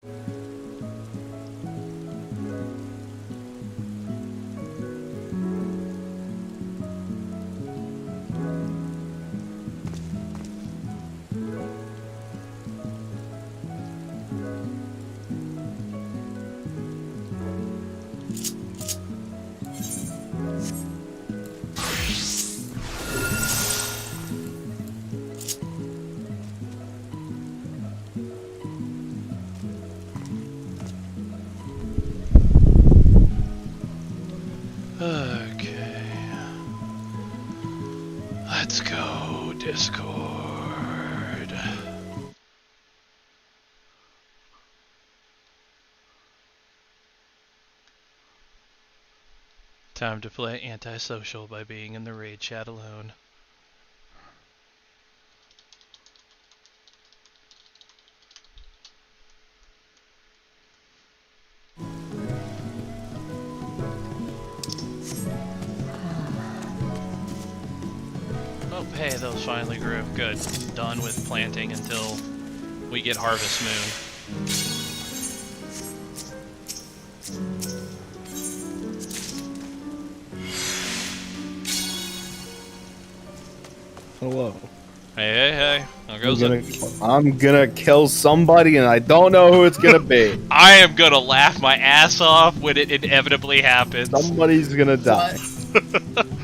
Okay. Let's go, Discord. Time to play Antisocial by being in the raid chat alone. Oh, hey, those finally grew. Good. Done with planting until we get Harvest Moon. Hello. Hey. How goes it? I'm gonna kill somebody and I don't know who it's gonna be. I am gonna laugh my ass off when it inevitably happens. Somebody's gonna die.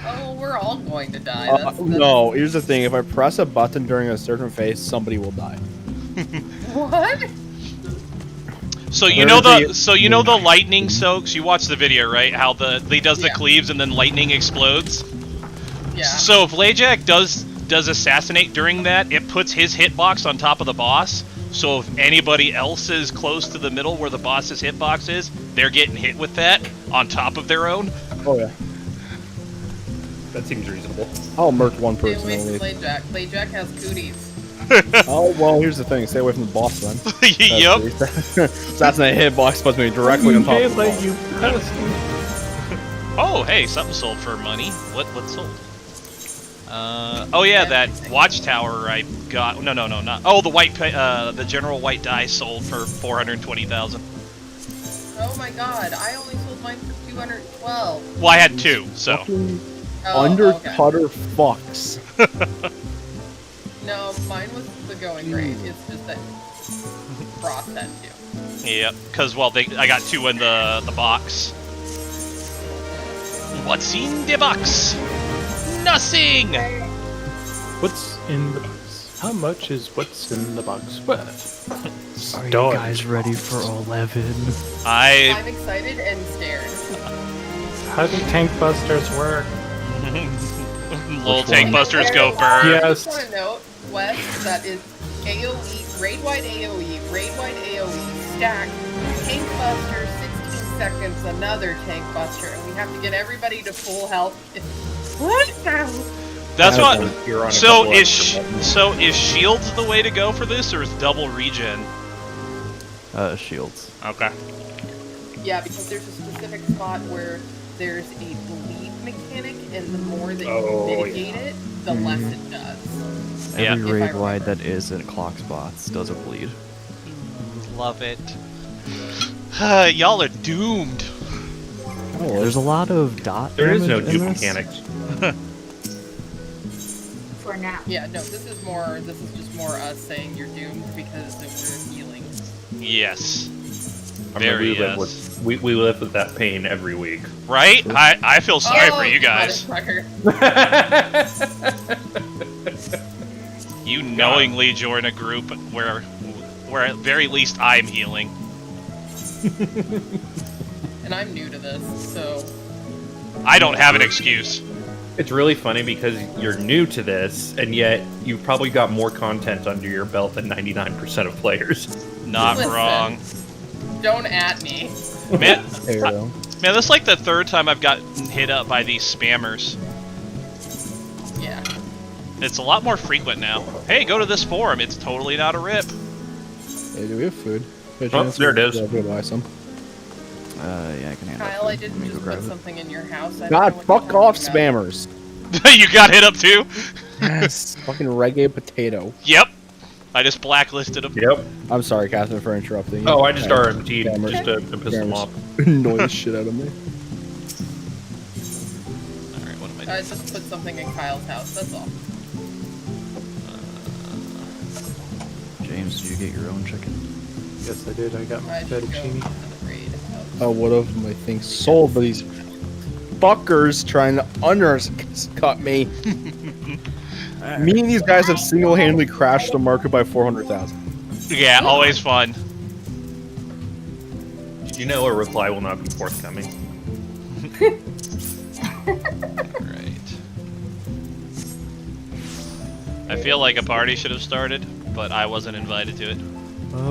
Oh, we're all going to die. That's... No, here's the thing. If I press a button during a certain phase, somebody will die. What? So you know the lightning soaks. You watch the video, right? How he does the cleaves and then lightning explodes. Yeah. So if Lajak does assassinate during that, it puts his hitbox on top of the boss. So if anybody else is close to the middle where the boss's hitbox is, they're getting hit with that on top of their own. Oh yeah. That seems reasonable. I'll murk one Stay person. away from Lajak. Lajak has cooties. Oh well, here's the thing. Stay away from the boss then. Yep. Assassinate hitbox puts me directly on top of the boss. Oh hey, something sold for money. What sold? Oh yeah, that watchtower I got. No, not. Oh, the general white die sold for 420,000. Oh my god, I only sold mine for 212. Well, I had two, so. Undercutter fucks. No, mine was the going rate. It's just that Frost had two. Yep, because I got two in the box. What's in the box? Nothing! What's in the box? How much is what's in the box worth? Are you guys ready for 11? I'm excited and scared. How do tank busters work? Little tank busters go burn. Yes. I just want to note, Wes, that is AoE, raid-wide AoE, raid-wide AoE, stack, tank buster, 16 seconds, another tank buster, and we have to get everybody to full health. What the? That's what. So is shields the way to go for this, or is double regen? Shields. Okay. Yeah, because there's a specific spot where there's a bleed mechanic, and the more that you mitigate it, the less it does. Every raid wide that isn't clock spots does a bleed. Love it. Y'all are doomed. Oh, there's a lot of dot. There is no doom mechanics. For now. Yeah, no, this is just more us saying you're doomed because we're healing. Yes. We live with that pain every week. Right? I feel sorry for you guys. You knowingly join a group where at very least I'm healing. And I'm new to this, so... I don't have an excuse. It's really funny because you're new to this, and yet you've probably got more content under your belt than 99% of players. Not wrong. Don't at me. Man, this is like the third time I've gotten hit up by these spammers. Yeah. It's a lot more frequent now. Hey, go to this forum. It's totally not a rip. Hey, do we have food? Oh, there it is. Go buy some. Yeah, I can handle it. Kyle, I didn't just put something in your house. God, fuck off, spammers. You got hit up too? Yes. Fucking reggae potato. Yep. I just blacklisted him. Yep. I'm sorry, Catherine, for interrupting you. Oh, I just RMG'd Cameras- just to piss them off. annoy the shit out of me. Alright, what am I doing? I just put something in Kyle's house, that's all. James, did you get your own chicken? Yes, I did. I got my I should go to fettuccine. the raid house. I would have my thing sold, but these fuckers trying to undercut me. Me and these guys have single-handedly crashed the market by 400,000. Yeah, always fun. You know a reply will not be forthcoming. Right. I feel like a party should have started, but I wasn't invited to it.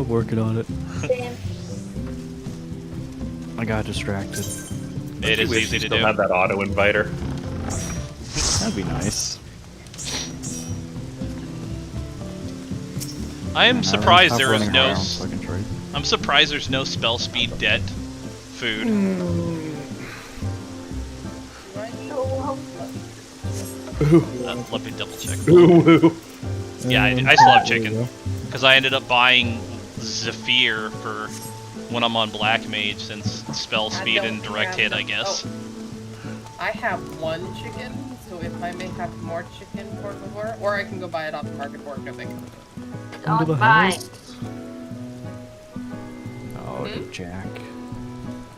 Working on it. Same. I got distracted. It is easy to Still do. have that auto inviter. That'd be nice. I am surprised Stop there is running no. around so I can trade. I'm surprised there's no spell speed debt food. Let me double check. Ooh. Yeah, I still have chicken because I ended up buying Zephyr for when I'm on Black Mage since spell speed and direct hit, I guess. I have one chicken, so if I may have more chicken for favor, or I can go buy it off the market for no big. Into the Don't buy. house. Oh, Jack.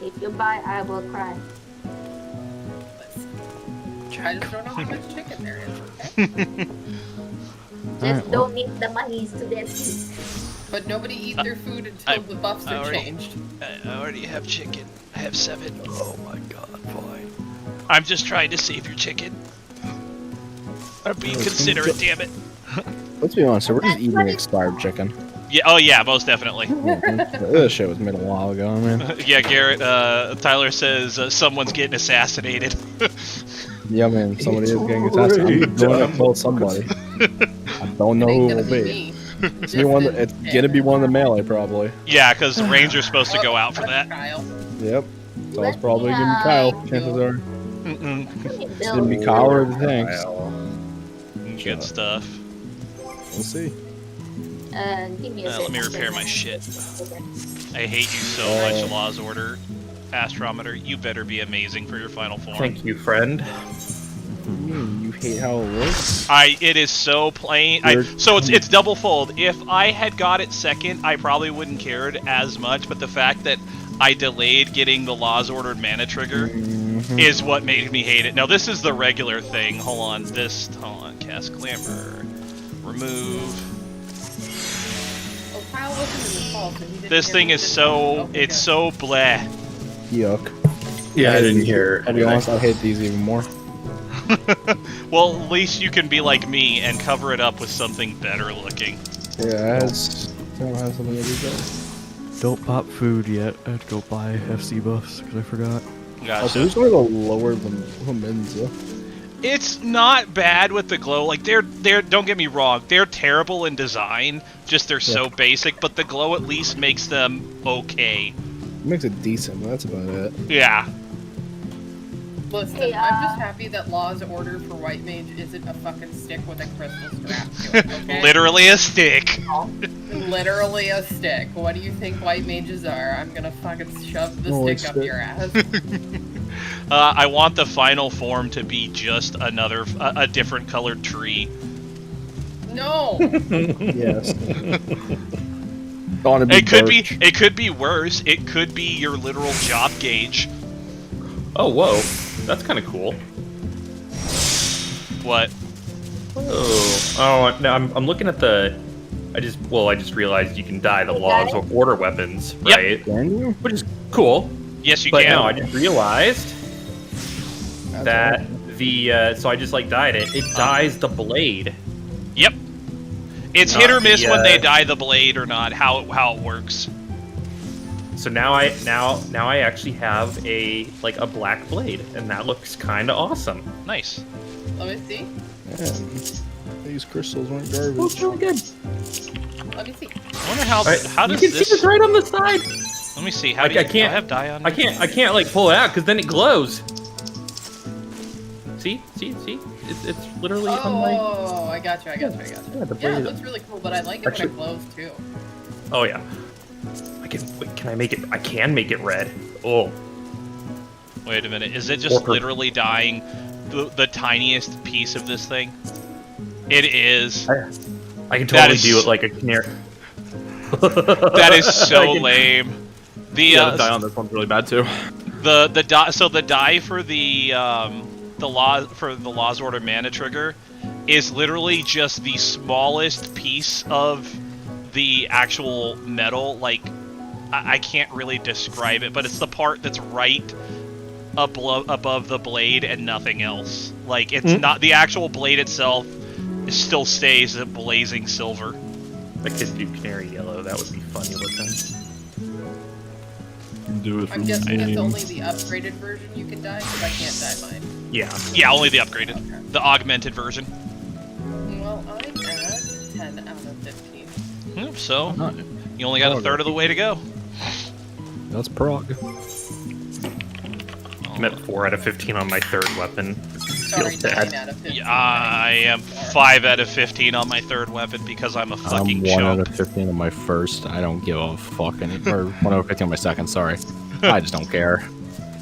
If you buy, I will cry. I just don't know how much chicken there is, okay? Just donate the monies to them. But nobody eat their food until the buffs I are already- changed. I already have chicken. I have 7. Oh my god, fine. I'm just trying to save your chicken. I'm being considerate, damn it. Let's be honest, we're just eating expired chicken. Yeah, oh yeah, most definitely. This shit was made a while ago, man. Yeah, Garrett, Tyler says someone's getting assassinated. Yeah, man, somebody is getting assassinated. I'm going to kill somebody. I don't know It who ain't it will gonna be. me. It's gonna be one of the melee, probably. Yeah, because the ranger's supposed to go out for that. Kyle. Yep. So it's probably gonna be Kyle. Chances are Mm-mm. it's gonna be Kyle or the tanks. Good stuff. We'll see. Give me a Let me second. repair my shit. I hate you so much, Law's Order. Astrometer, you better be amazing for your final form. Thank you, friend. You hate how it looks? It is so plain. So it's double fold. If I had got it second, I probably wouldn't cared as much, but the fact that I delayed getting the Law's Ordered mana trigger is what made me hate it. Now this is the regular thing. Hold on, cast Glamour. Remove. Oh, Kyle wasn't in the call, so he didn't This hear thing me is this so, time. Okay, it's good. so bleh. Yuck. Yeah, I didn't hear To be honest, I hate these even more. Well, at least you can be like me and cover it up with something better looking. Yeah, it has something to do with Don't pop food yet. I had to go buy FC buffs because I forgot. that. Gotcha. Also, who's going to lower than Menza? It's not bad with the glow. Like they're don't get me wrong, they're terrible in design. Just they're so basic, but the glow at least makes them okay. It makes it decent, but that's about it. Yeah. Listen, Hey, I'm just happy that Law's Order for White Mage isn't a fucking stick with a crystal strap to it, okay? Literally a stick. Literally a stick. What do you think White Mages are? I'm gonna fucking shove the Holy stick up shit. your ass. I want the final form to be just another a different colored tree. No! Yes. Gonna be It could be worse. It could be your literal job gauge. Oh, whoa. That's kind of cool. What? Oh, no, I'm looking at the... I just realized you can dye the Laws of Order weapons, Yep. right? Can you? Which is cool. Yes, you But can. no, I just realized That's that awesome. the... so I just, dyed it. It dyes the blade. Yep. It's Not hit or miss the, when they dye the blade or not. How it works. So now I actually have a black blade, and that looks kind of awesome. Nice. Let me see. Man, these crystals weren't garbage. Looks really good. Let me see. I wonder how Right, how does you can this. see it's right on the side. Let me see. How Like, do you I can't- have dye on? I can't pull it out because then it glows. See? It's literally on my... Oh, I got you. Yeah, the Yeah, it braid- looks really cool, but I like it Actually- when it glows too. Oh yeah. Can I make it? I can make it red. Oh. Wait a minute. Is it just Or- literally dyeing the tiniest piece of this thing? It is. I can totally is- do it like a canary. That is so I can- lame. The Yeah, the dye on this one's really bad too. the dye. So the dye for the Law's Order mana trigger is literally just the smallest piece of the actual metal. Like I can't really describe it, but it's the part that's right above the blade and nothing else. Like it's not the actual blade itself. It still stays a blazing silver. I could do canary yellow. That would be funny looking. Do it I'm guessing it's only the upgraded version you can dye, because I can't dye mine. Yeah. Yeah, only the upgraded, Okay. the augmented version. Well, I'm at 10 out of 15. Yep, so you only got a third of the way to go. That's Prog. I'm at 4 out of 15 on my third weapon. Sorry, Feels 9 bad. out of 15. Yeah, I am 5 out of 15 on my third weapon because I'm a fucking I'm 1 out chump. of 15 on my first. I don't give a fuck. Or 1 out of 15 on my second, sorry. I just don't care.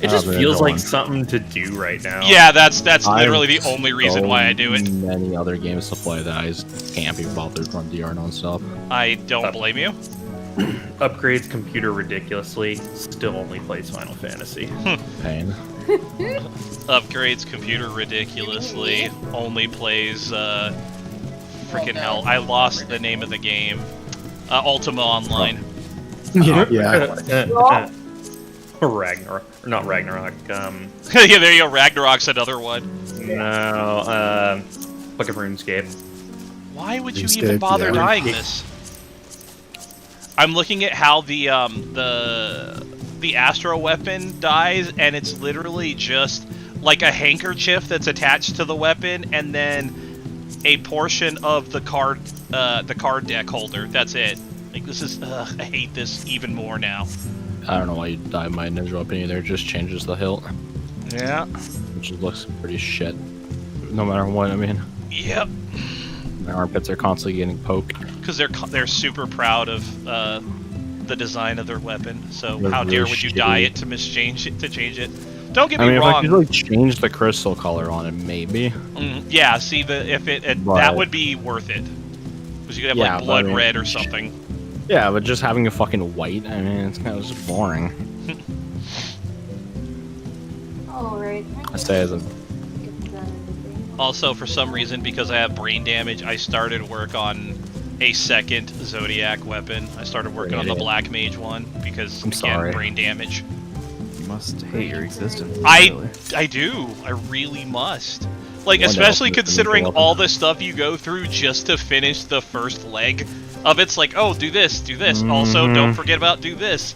It just Other than feels the like one. something to do right now. Yeah, that's literally I've the only reason why I do it. so many other games to play that I just can't be bothered to run DR non-stop. I don't blame you. Upgrades computer ridiculously. Still only plays Final Fantasy. Pain. Upgrades computer ridiculously. Only plays freaking no. hell. I lost the name of the game. Ultima Online. Yeah. Ragnarok. Or not Ragnarok. Yeah, there you go. Ragnarok's another one. No. Fucking RuneScape. Why would you RuneScape, even bother yeah. dying this? I'm looking at how the Astro weapon dies, and it's literally just like a handkerchief that's attached to the weapon, and then a portion of the card deck holder. That's it. Like this is, I hate this even more now. I don't know why you dye my ninja weapon either. It just changes the hilt, Yeah. which looks pretty shit. No matter what, I mean. Yep. My armpits are constantly getting poked. Because they're super proud of the design of their weapon. So They're how dare really would you shitty. dye it to change it? Don't get I me mean, if I wrong. could really change the crystal color on it, maybe. Yeah, see, that But- would be worth it. Because you could have Yeah, like but blood I mean- red or something. Yeah, but just having a fucking white, I mean, it's kind of just boring. Alright. I say as a Also, for some reason, because I have brain damage, I started work on a second Zodiac weapon. I started working on the Idiot. Black Mage one because, I'm again, sorry. brain damage. You must hate your existence. I really. do. I really must. Like, One day especially I'll put it in the considering weapon. all the stuff you go through just to finish the first leg of it's like, oh, do this, do this. Also, don't forget about do this.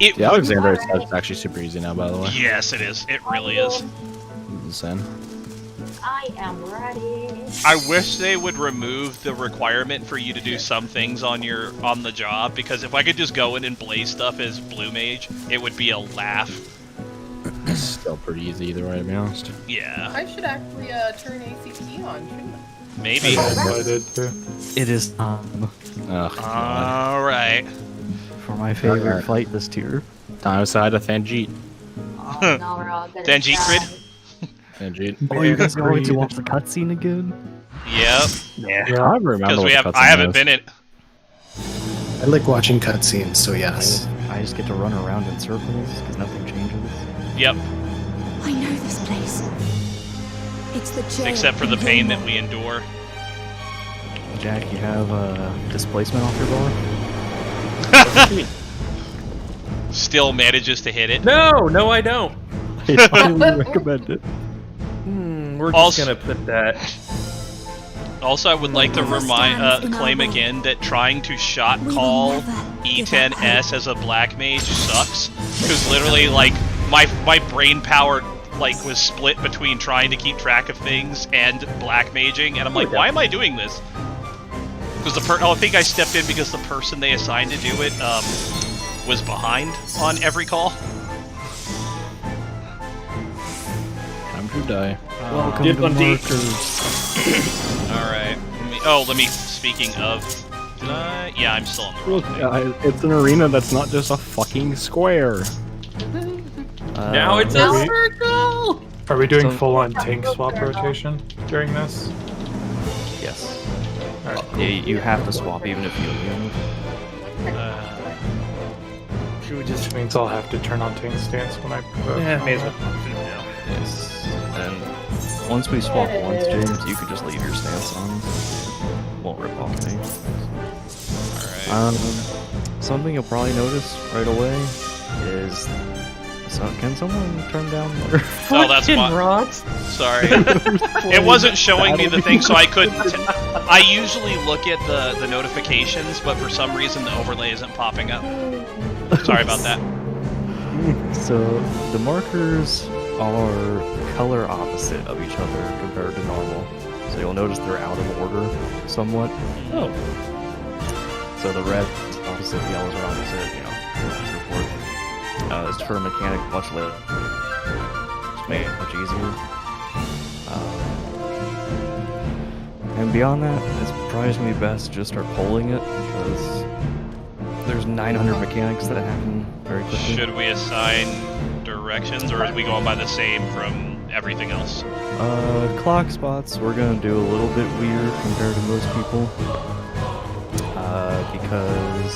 It The would- Alexandria side is actually super easy now, by the way. Yes, it is. It really is. Insane. I am ready. I wish they would remove the requirement for you to do some things on the job, because if I could just go in and blaze stuff as Blue Mage, it would be a laugh. It's still pretty easy either way, to be honest. Yeah, I should actually turn ACT on, shouldn't I? maybe. I did too. It is Ugh, God. All right. for my favorite Alright. fight this tier. Time side of Thanjit. Oh, no, we're all gonna Thanjitcred? die. Thanjit. Oh, you guys going to Agreed. watch the cutscene again? Yep. Yeah. I remember Because what the I cutscene haven't was. been it. I like watching cutscenes, so yes. I just get to run around in circles because nothing changes. Yep. I know this place. It's the jail. Except for the in pain Roma. that we endure. Jack, you have displacement off your bar? Still manages to hit it. No, I don't. I highly recommend it. We're just Also- gonna put that. Also, I would like to claim again that trying to shot call E11S as a black mage sucks. Because literally, like, my brain power was split between trying to keep track of things and black maging, and I'm like, why am I doing this? Because I think I stepped in because the person they assigned to do it was behind on every call. I'm Who die? Welcome Dip to on D. markers. Alright. Speaking of... Did I? Yeah, I'm still on the wrong Look, thing. it's an arena that's not just a fucking square. Now it's a Are circle! Are we doing So- full-on tank swap rotation during this? Yes. Alright. Yeah, you have to swap even if you win. Which means I'll have to turn on tank stance when I provoke. May as well. Yes. And once we swap once, James, you can just leave your stance on. It won't rip off me. Alright. Something you'll probably notice right away is... So, can someone turn down their... Oh, that's why. rocks. Sorry. It wasn't showing me the thing, so I couldn't... I usually look at the notifications, but for some reason the overlay isn't popping up. Sorry about that. So, the markers are color opposite of each other compared to normal. So you'll notice they're out of order somewhat. Oh. So the red is opposite, the yellows are opposite, you know, and so forth. It's for a mechanic much later. Just make it much easier. And beyond that, it's probably just gonna be best to just start polling it, because there's 900 mechanics that happen very quickly. Should we assign directions, or are we going by the same from everything else? Clock spots, we're gonna do a little bit weird compared to most people. Because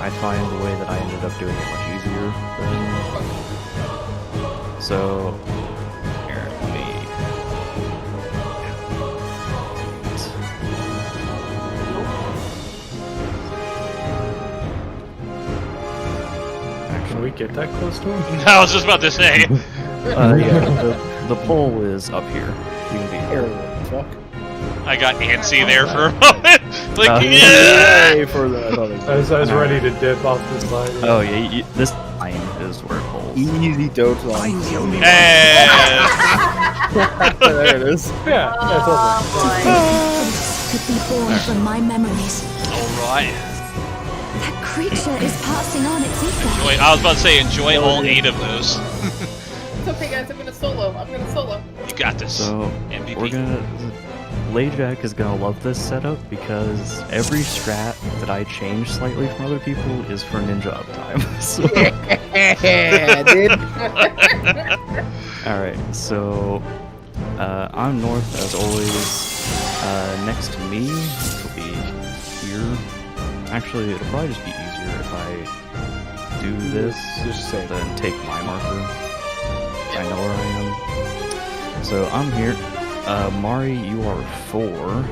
I find the way that I ended up doing it much easier than... So, here, let me... Can we get that close to him? I was just about to say. Yeah, the pole is up here. You can be here. Fuck. I got antsy there for a moment. Like, Yay yeah! for the. I thought it I was ready to dip off the slide. Oh yeah, this line is where it pulls. easy dote line. Hey! There it is. Yeah, that's awesome. Could be born from my memories. Alright. That creature is passing on its ether. Wait, I was about to say, enjoy all 8 of those. It's okay, guys. I'm gonna solo. You got this. So MVP. we're gonna. Layjack is gonna love this setup because every strat that I change slightly from other people is for ninja uptime. So, Yeah, dude. alright, so I'm north as always. Next to me will be here. Actually, it'll probably just be easier if I do this, Just say. then take my marker. I know where I am. So I'm here. Mari, you are 4.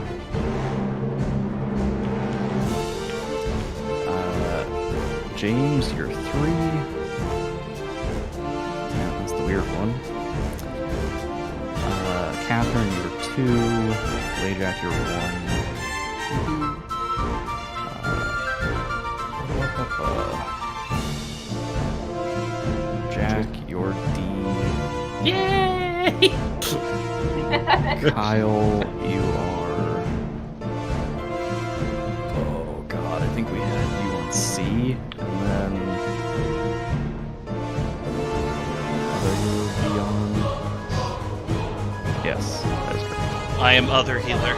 James, you're 3. Yeah, that's the weird one. Catherine, you're 2. Layjack, you're 1. Jack, you're D. Yay! Kyle, you are... Oh god, I think we had you on C, and then... Other you will be on... Yes, that is correct. I am other healer.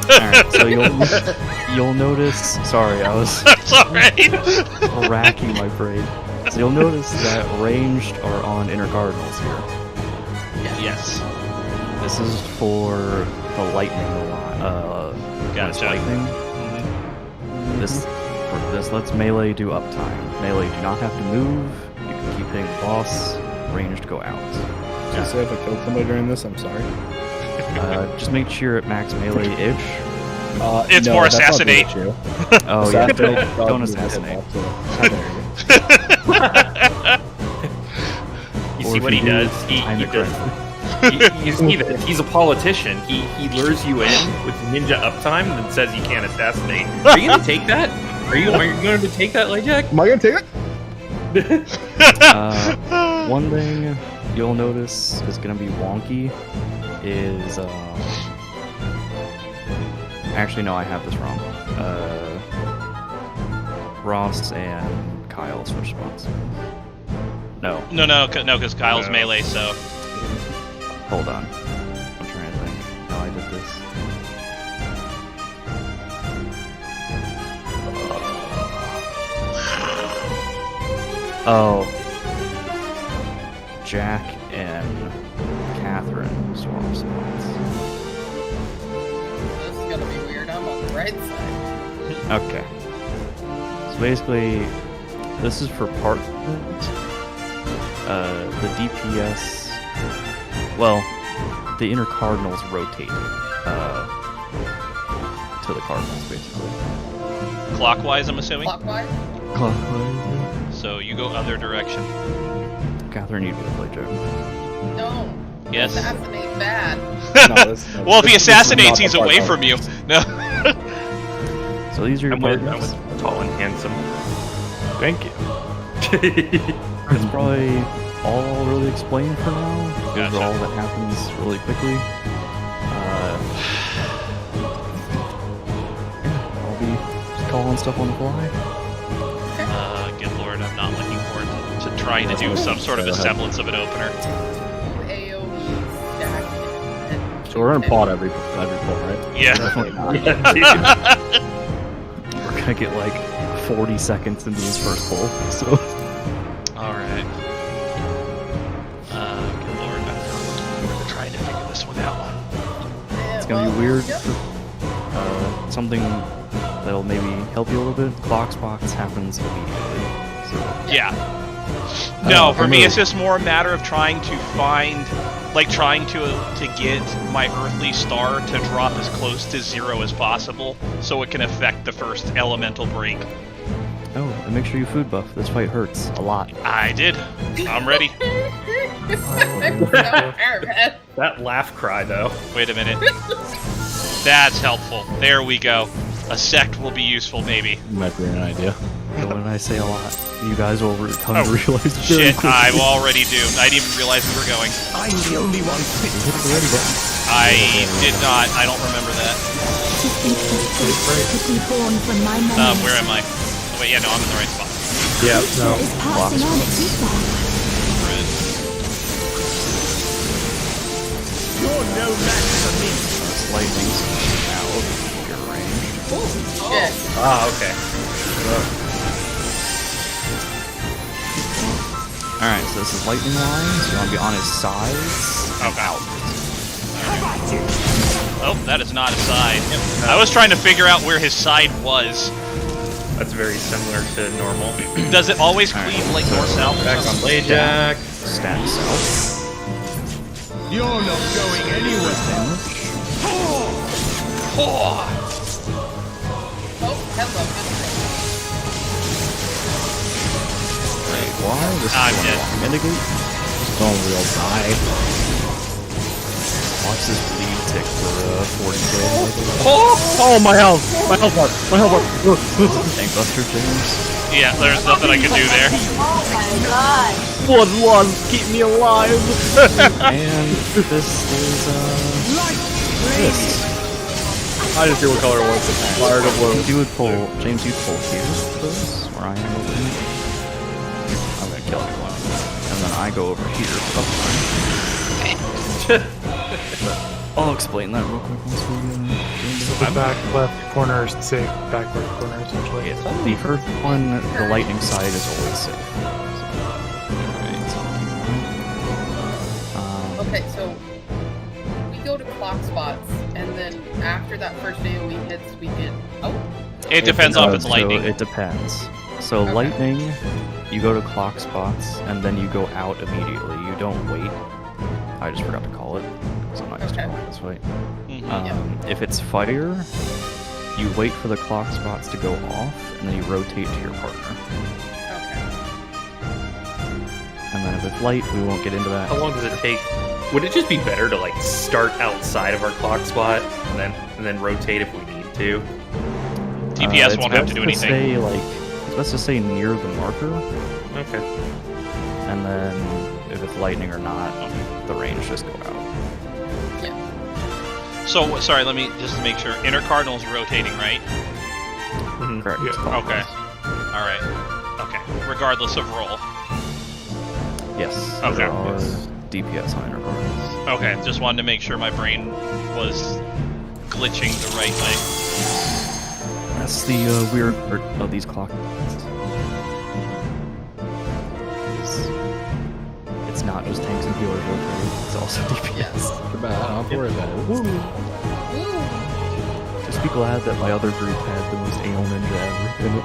Alright, so you'll notice... Sorry, I was That's alright. racking my brain. So you'll notice that ranged are on inner cardinals here. Yes. This is for the lightning when it's Gotcha. lightning. This lets melee do uptime. Melee do not have to move. You can keep hitting the boss. Ranged go out. Just say if I killed somebody during this, I'm sorry. Just make sure it max melee-ish. It's no, more that's not the assassinate. issue. Oh yeah, Assassinate don't doesn't assassinate. hit that, so how dare you. You Or see if what he do, does? He time it does. correctly. You see that he's a politician. He lures you in with ninja uptime and then says you can't assassinate. Are you gonna take that? Are you going to take that, Layjack? Am I gonna take it? One thing you'll notice is gonna be wonky is actually no, I have this wrong. Ross and Kyle switch spots. No. No, because Kyle's No. melee, so... Hold on. I'm trying to think how I did this. Oh. Jack and Catherine swarm spots. This is gonna be weird. I'm on the right side. Okay. So basically, this is for part. The DPS. Well, the inner cardinals rotate to the cardinals, basically. Clockwise, I'm assuming? Clockwise? Clockwise. So you go other direction. Catherine, you'd be the play joke. No. Yes? Assassinate bad. Well, if he this is assassinates, not he's the away part from you. No. So these are your I'm partners. tall and handsome. Thank you. It's probably all I'll really explain for now. Those Gotcha. are all that happens really quickly. I'll be just calling stuff on the fly. Good lord, I'm not looking forward to trying to do some sort of a semblance of an opener. AoE stack. So we're gonna pod every pull, right? Yeah. Definitely not. Yeah, dude. We're gonna get like 40 seconds into this first pull, so... Alright. Good lord, I'm trying to figure this one out. It's gonna be weird. Something that'll maybe help you a little bit. Clocksbox happens immediately. So Yeah. No, for me it's just more a matter of trying to find, like trying to get my earthly star to drop as close to 0 as possible, so it can affect the first elemental break. oh, and make sure you food buff. This fight hurts a lot. I did. I'm ready. I'm so nervous. That laugh cry, though. Wait a minute. That's helpful. There we go. A sect will be useful, maybe. Might be an idea. So when I say a lot, you guys will come to Oh, realize very Shit, quickly. I'm already doomed. I didn't even realize we were going. I'm the only one fit for this. I did not. I don't remember that. Quickly born from my memories. Where am I? Oh, wait, yeah, no, I'm in the right spot. Yeah, no. Is passing on feedback. You're no match for me. Lightning out of your range. Shit. Ah, okay. Alright, so this is lightning line, so you want to be on his sides. Okay. Oh, that is not a side. I was trying to figure out where his side was. That's very similar to normal. Does it always cleave like north-south? Back on Blade Jack. Stab south. You're not going anywhere. Oh, Oh, hello. Why? This I'm is dead. Mitigate. Don't real die. Watch this bleed tick for 40k. Oh, my health! My health bar! My health bar! Tank Buster James. yeah, there's nothing I can do there. Oh my god. Blood, keep me alive! And this is this. I just hear what color it was. Fire to blue. You would pull James. You'd pull here for this, where I am over here. I'm gonna kill everyone, and then I go over here. I'll explain that real quick once we The back left corner is safe. Back left corner essentially. yeah, the first one, the lightning side is always safe. Okay, so we go to clock spots, and then after that first AoE hits, we get. Oh, It depends on if it's lightning. So it depends. So Okay. lightning, you go to clock spots, and then you go out immediately. You don't wait. I just forgot to call it, so I'm not used to Okay. calling it this way. Mhm. If it's fire, you wait for the clock spots to go off, and then you rotate to your partner. okay. And then if it's light, we won't get into that. How long does it take? Would it just be better to like start outside of our clock spot and then rotate if we need to? DPS It's won't have to best do anything. Say, like, it's best to stay near the marker, Okay. and then if it's lightning or not, the range just go out. So, sorry, let me just make sure. Inner Cardinal's rotating, right? Correct. Yeah. it's clockwise. Okay. Alright. Okay. Regardless of roll. Yes. Okay. There are DPS on inner guards. Okay, just wanted to make sure my brain was glitching the right way. That's the weird part of these clock. It's not just tanks and healers rotating, it's also DPS. Don't worry about it. Woo. Just be glad that my other group had the most anal ninja ever.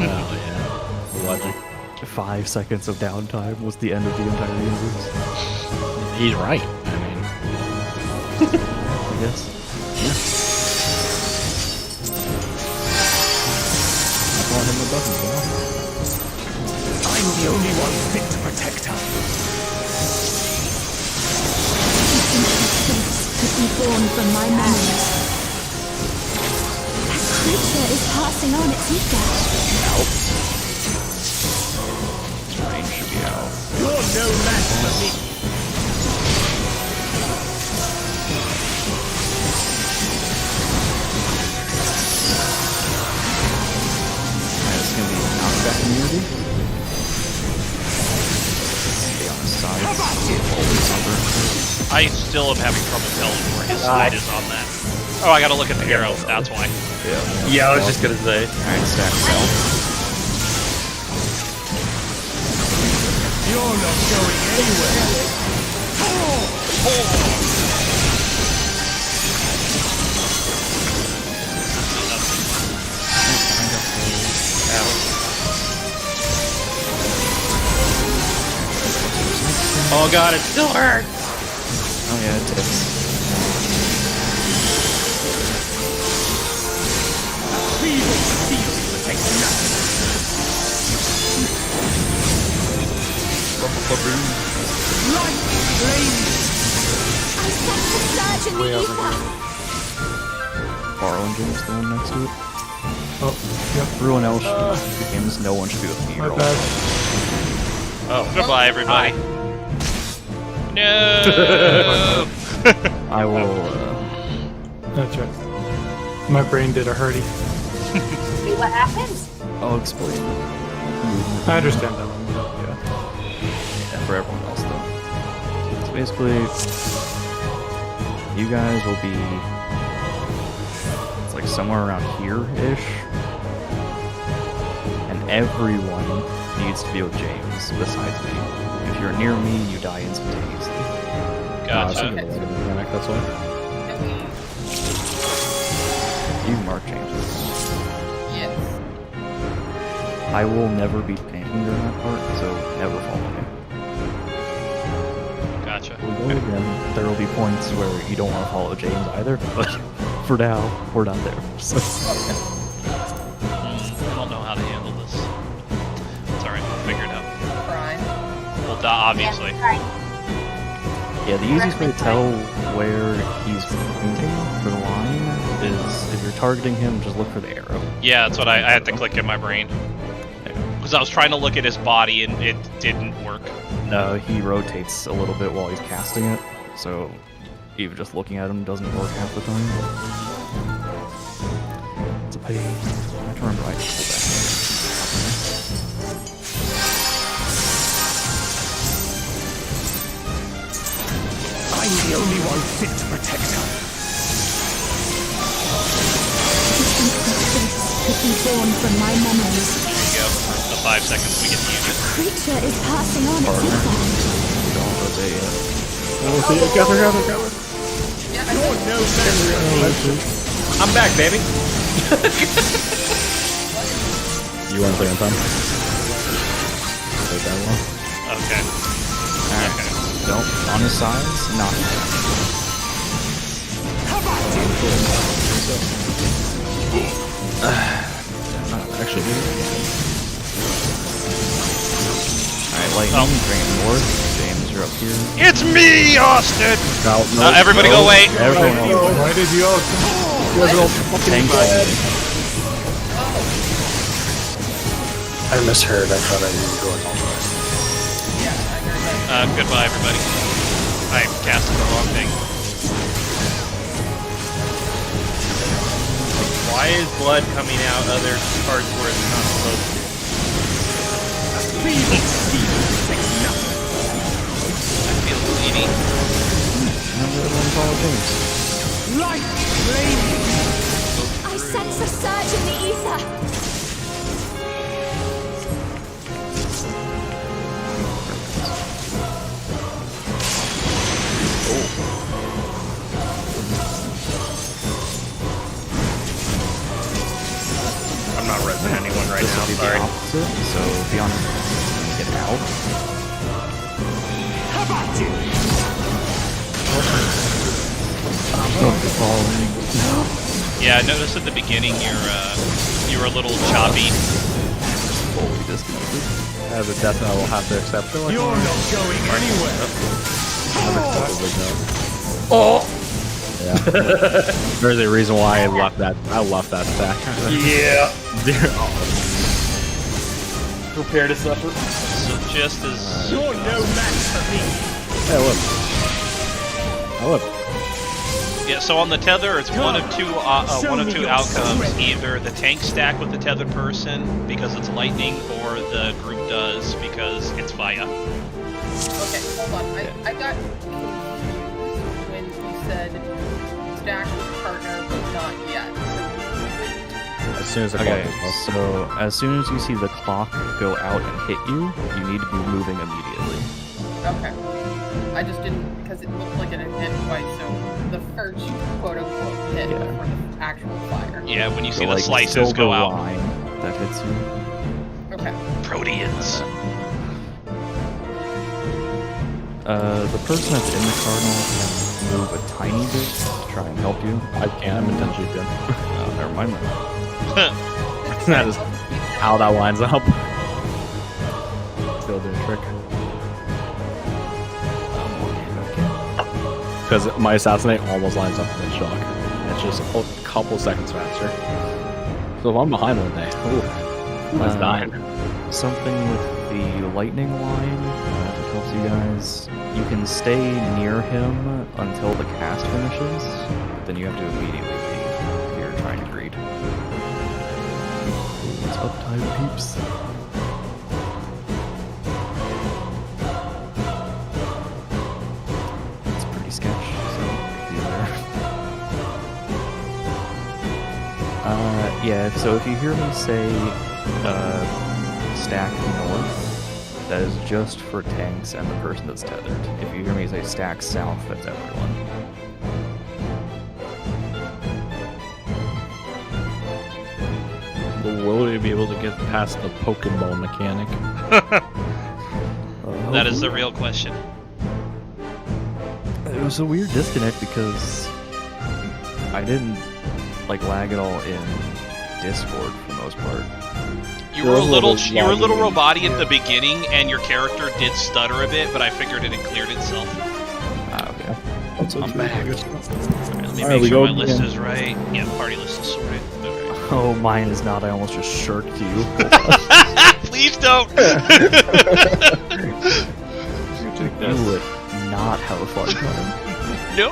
Oh yeah. Logic. 5 seconds of downtime was the end of the entire universe. He's right. I mean, I guess. I'm calling him the buttons, you know? I'm the only one fit to protect her. Could be born from my memories. That creature is passing on its ether. Range should be out. You're no match for me. It's gonna be knockback immunity. Stay on his side. Always under. I still am having trouble telling where his side is on that. Oh, I gotta look at the arrow, that's why. Yeah, I was just gonna say. Alright, stack cell. You're not going anywhere. Oh god, it still hurts! Oh yeah, it tips. I sense a surge in the ether. Bar engine is the one next to it. Oh, yep. Everyone else should be games. No one should be with me. My Roll. bad. Oh, goodbye, everybody. No! I will. That's right. My brain did a hurdy. See what happens? I'll explain. I understand that one. Yeah. Yeah, for everyone else though. So basically, you guys will be. It's like somewhere around here-ish, and everyone needs to be with James besides me. If you're near me, you die instantaneously. Gotcha. That's why. You can mark James. Yes. I will never be tanking during that part, so never follow me. Gotcha. We go again. There will be points where you don't want to follow James either, but for now, we're not there. So. I don't know how to handle this. It's alright, we'll figure it out. Prime. Well, obviously. Yeah, right. Yeah, the easiest way to tell where he's pointing for the line is if you're targeting him, just look for the arrow. Yeah, that's what I had to click in my brain. Because I was trying to look at his body and it didn't work. No, he rotates a little bit while he's casting it, so even just looking at him doesn't work half the time. It's a pain. I can remember I just pulled I'm the only one fit to protect her. Could be born from my memories. There you go. The 5 seconds we get to use it. Creature is passing on its ether. Don't rotate yet. Oh, see you. Gather. You're no match for me. I'm back, baby! You want to play on time? Take that one. Okay. Okay. Don't, on his sides, not. Actually, Alright, lightning, bring it north. James, you're up here. It's me, Austin! no, Everybody go away! Everyone else. Why did you all come? You guys are all fucking Tank bad. I misheard. I thought I was going all the way. Goodbye, everybody. I casted the wrong thing. Why is blood coming out other parts where it's not supposed to? Please, takes nothing. Edie. Remember everyone's all James. Light flaming. I sense a surge in the ether. I'm not resing anyone right This now. will be the Sorry. opposite, so be on get out. How about you? Yeah, I noticed at the beginning you were a little choppy. Fully disconnected. As a death, I will have to accept it. You're not going anywhere. Yeah. There's a reason why I left that. I left that stack. Yeah. Prepare to suffer. So just as You're no match for me. Hey, look. Oh, look. yeah, so on the tether, it's one of two outcomes: either the tank stack with the tethered person because it's lightning, or the group does because it's fire. Okay, hold on. I got confused when you said stack with partner, but not yet. As soon as the Okay, clock goes so as soon as you see the clock go out and hit you, you need to be moving immediately. Okay. I just didn't, because it looked like it had hit twice, so the first quote-unquote hit Yeah. for the actual fire. Yeah, when you see So, the like, slices silver go out. line that hits you. Okay. Proteans. The person that's in the cardinal can move a tiny bit to try and help you. I can't. I'm intentionally good. Oh, never mind then. That is how that lines up. Still doing a trick. Because my assassinate almost lines up with shock. It's just a couple seconds faster. So if I'm behind one day, ooh, it's dying. Something with the lightning line that helps you guys. You can stay near him until the cast finishes. Then you have to immediately leave if you're trying to greed. What's up, Tide Peeps? It's pretty sketch, so be there. Yeah, so if you hear me say stack north, that is just for tanks and the person that's tethered. If you hear me say stack south, that's everyone. Will we be able to get past the Pokeball mechanic? That is the real question. It was a weird disconnect because I didn't like lag at all in Discord for the most part. You were a little roboty at the beginning, and your character did stutter a bit, but I figured it had cleared itself. Ah, okay. I'm back. Let me Alright, make we sure go my list again. is right. Yeah, party list is sorted. Okay. Oh, mine is not. I almost just shirked you. Please don't! You would not have a fun time. No!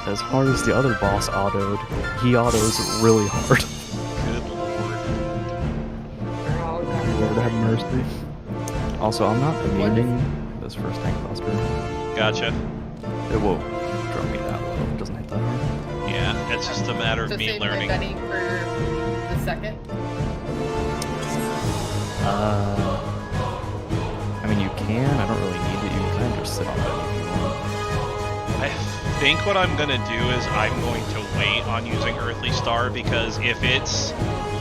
As hard as the other boss autoed, he autos really hard. Good lord. Lord have mercy. Also, I'm not immune this first tank buster. Gotcha. It won't drop me that low. It doesn't hit that hard. Yeah, it's just a matter So of me save my learning. Benny for the second. I mean, you can. I don't really need it. You can kind of just sit on Benny if you want. I think what I'm gonna do is I'm going to wait on using Earthly Star, because if it's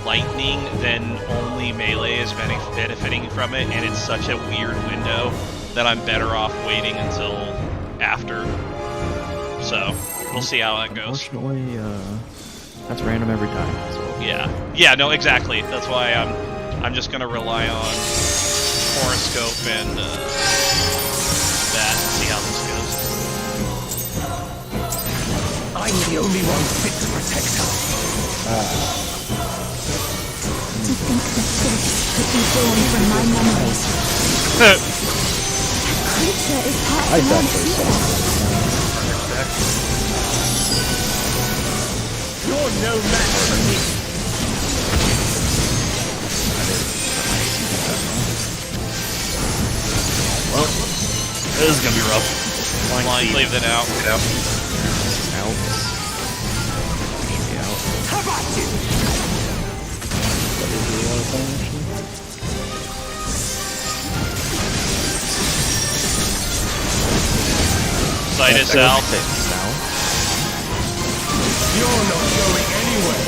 lightning, then only melee is benefiting from it, and it's such a weird window that I'm better off waiting until after. So, we'll see how that goes. Unfortunately, that's random every time. So Yeah, no, exactly. That's why I'm just gonna rely on horoscope and that and see how this goes. I'm the only one fit to protect her. To think that this could be born from my memories. Creature is part I of my definitely saw You're no match for me. well, This is gonna be rough. Flying, leave that out. Out. Should be out. Sight is south. South. You're not going anywhere.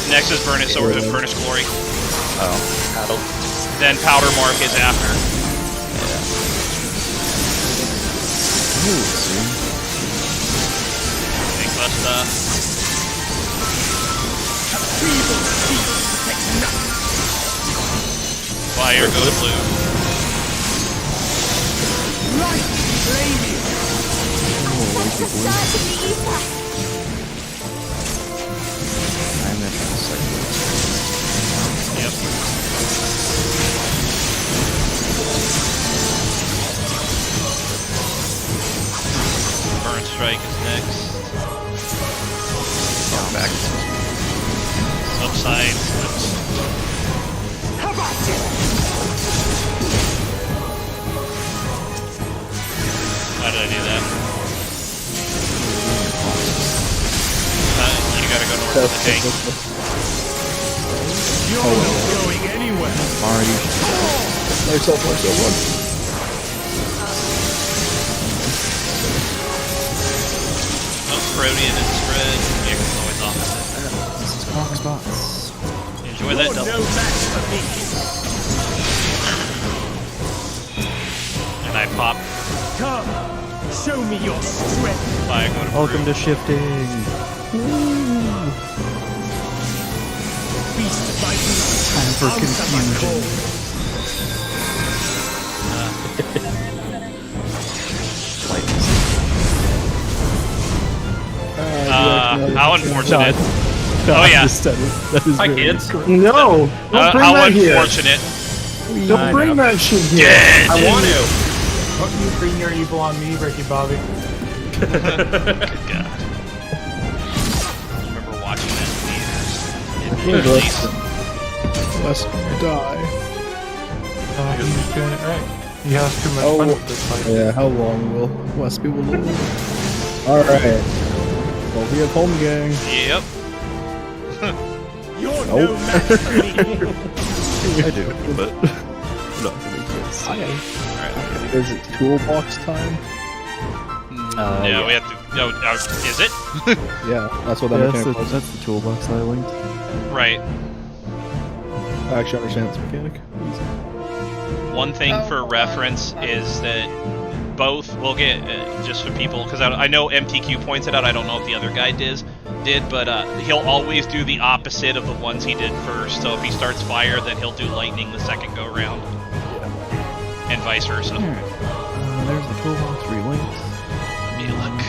Next is Furnace or Furnace Glory. Oh. Then Powder Mark is after. Ooh, see. Big Busta. Fire goes blue. Right, lady. That's the start of the ether. I'm in a second. Yep. Burn Strike is next. Back. Upside. How about it? Why did I do that? You gotta go north of the tank. You're not going anywhere. Already. Nice up, nice up, one. Protean and spread. Yeah, it's always opposite. This is Prog spots. Enjoy that You're double. no match for me. And I pop. Come, show me your strength. Fire go to Welcome to shifting. Beast by beast. Time for Answer my confusion. How unfortunate. Oh yeah. That is Hi, very kids. correct. No! Don't bring How that here! unfortunate. Don't bring that shit here! Dead. I want to. Don't you bring your evil on me, Ricky Bobby. Good God. I remember watching that in theaters. Let's die. He's doing it right. He has too much fun with this fight. Yeah, how long will Westby will live? Alright. Well, we have home gang. Yep. You're Nope. no match for me. I do, but no. Is it toolbox time? Yeah, we have to. No, is it? Yeah, that's what that Yeah, mechanic was. that's the toolbox that I linked. Right. I actually understand this mechanic. One thing Oh, for reference is that both we'll get just for people because I know MTQ points it out. I don't know if the other guy did, but he'll always do the opposite of the ones he did first. So if he starts fire, then he'll do lightning the second go round, and vice versa. Alright. There's the toolbox relinked. Let me look.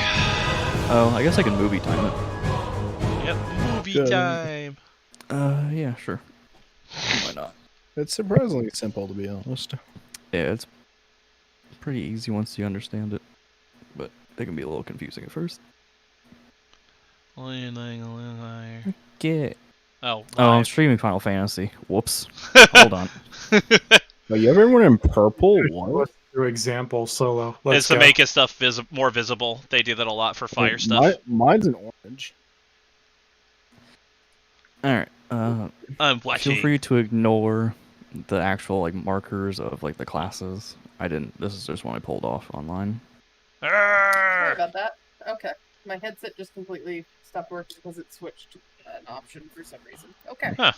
Oh, I guess I can movie time it. Yep, movie Good. time. Yeah, sure. Why not? It's surprisingly simple, to be honest. Yeah, it's pretty easy once you understand it, but it can be a little confusing at first. Get. Oh, Oh, I'm streaming Final Fantasy. Whoops. Hold on. But you have everyone in purple? What? Let's do example solo. Let's it's to go. make his stuff more visible. They do that a lot for fire stuff. Mine's in orange. Alright, I'm watching. feel free to ignore the actual, like, markers of, like, the classes. This is just one I pulled off online. Sorry about that. Okay. My headset just completely stopped working because it switched to an option for some reason. Okay. Huh.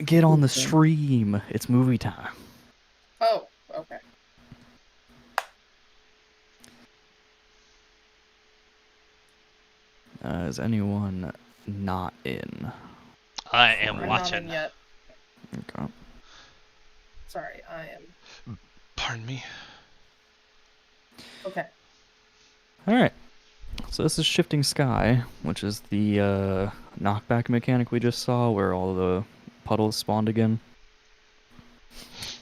Get on the stream. It's movie time. Oh, okay. Is anyone not in? I am I'm not watching. in yet. Okay. Sorry, I am. Pardon me. Okay. Alright. So this is Shifting Sky, which is the knockback mechanic we just saw where all the puddles spawned again.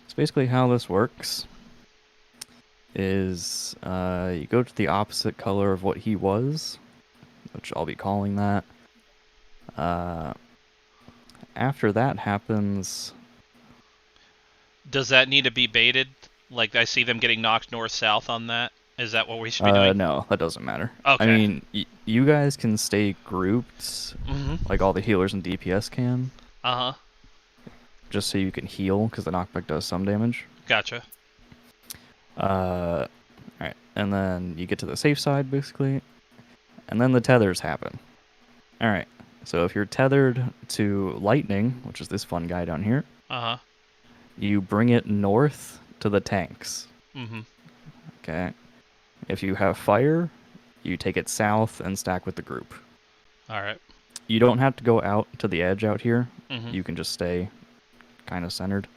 So basically how this works is you go to the opposite color of what he was, which I'll be calling that. after that happens... Does that need to be baited? Like, I see them getting knocked north-south on that. Is that what we should be doing? No, that doesn't matter. Okay. I mean, you guys can stay grouped, like all the healers and DPS can. Uh-huh. Just so you can heal, because the knockback does some damage. Gotcha. Alright, and then you get to the safe side, basically. And then the tethers happen. Alright, so if you're tethered to lightning, which is this fun guy down here, you bring it north to the tanks. Okay. If you have fire, you take it south and stack with the group. Alright. You don't have to go out to the edge out here. Mhm. You can just stay kind of centered.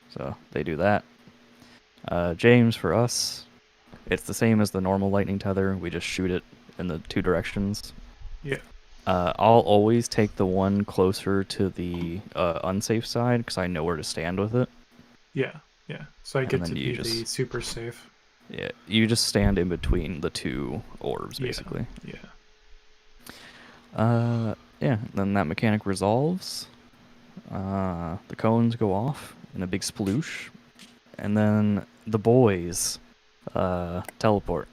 So they do that. James, for us, it's the same as the normal lightning tether. We just shoot it in the two directions. Yeah. I'll always take the one closer to the unsafe side because I know where to stand with it. Yeah, yeah. So I get then to you be the super safe. Yeah, you just stand in between the two orbs, basically. Yeah. Yeah, then that mechanic resolves. The cones go off in a big sploosh. And then the boys teleport.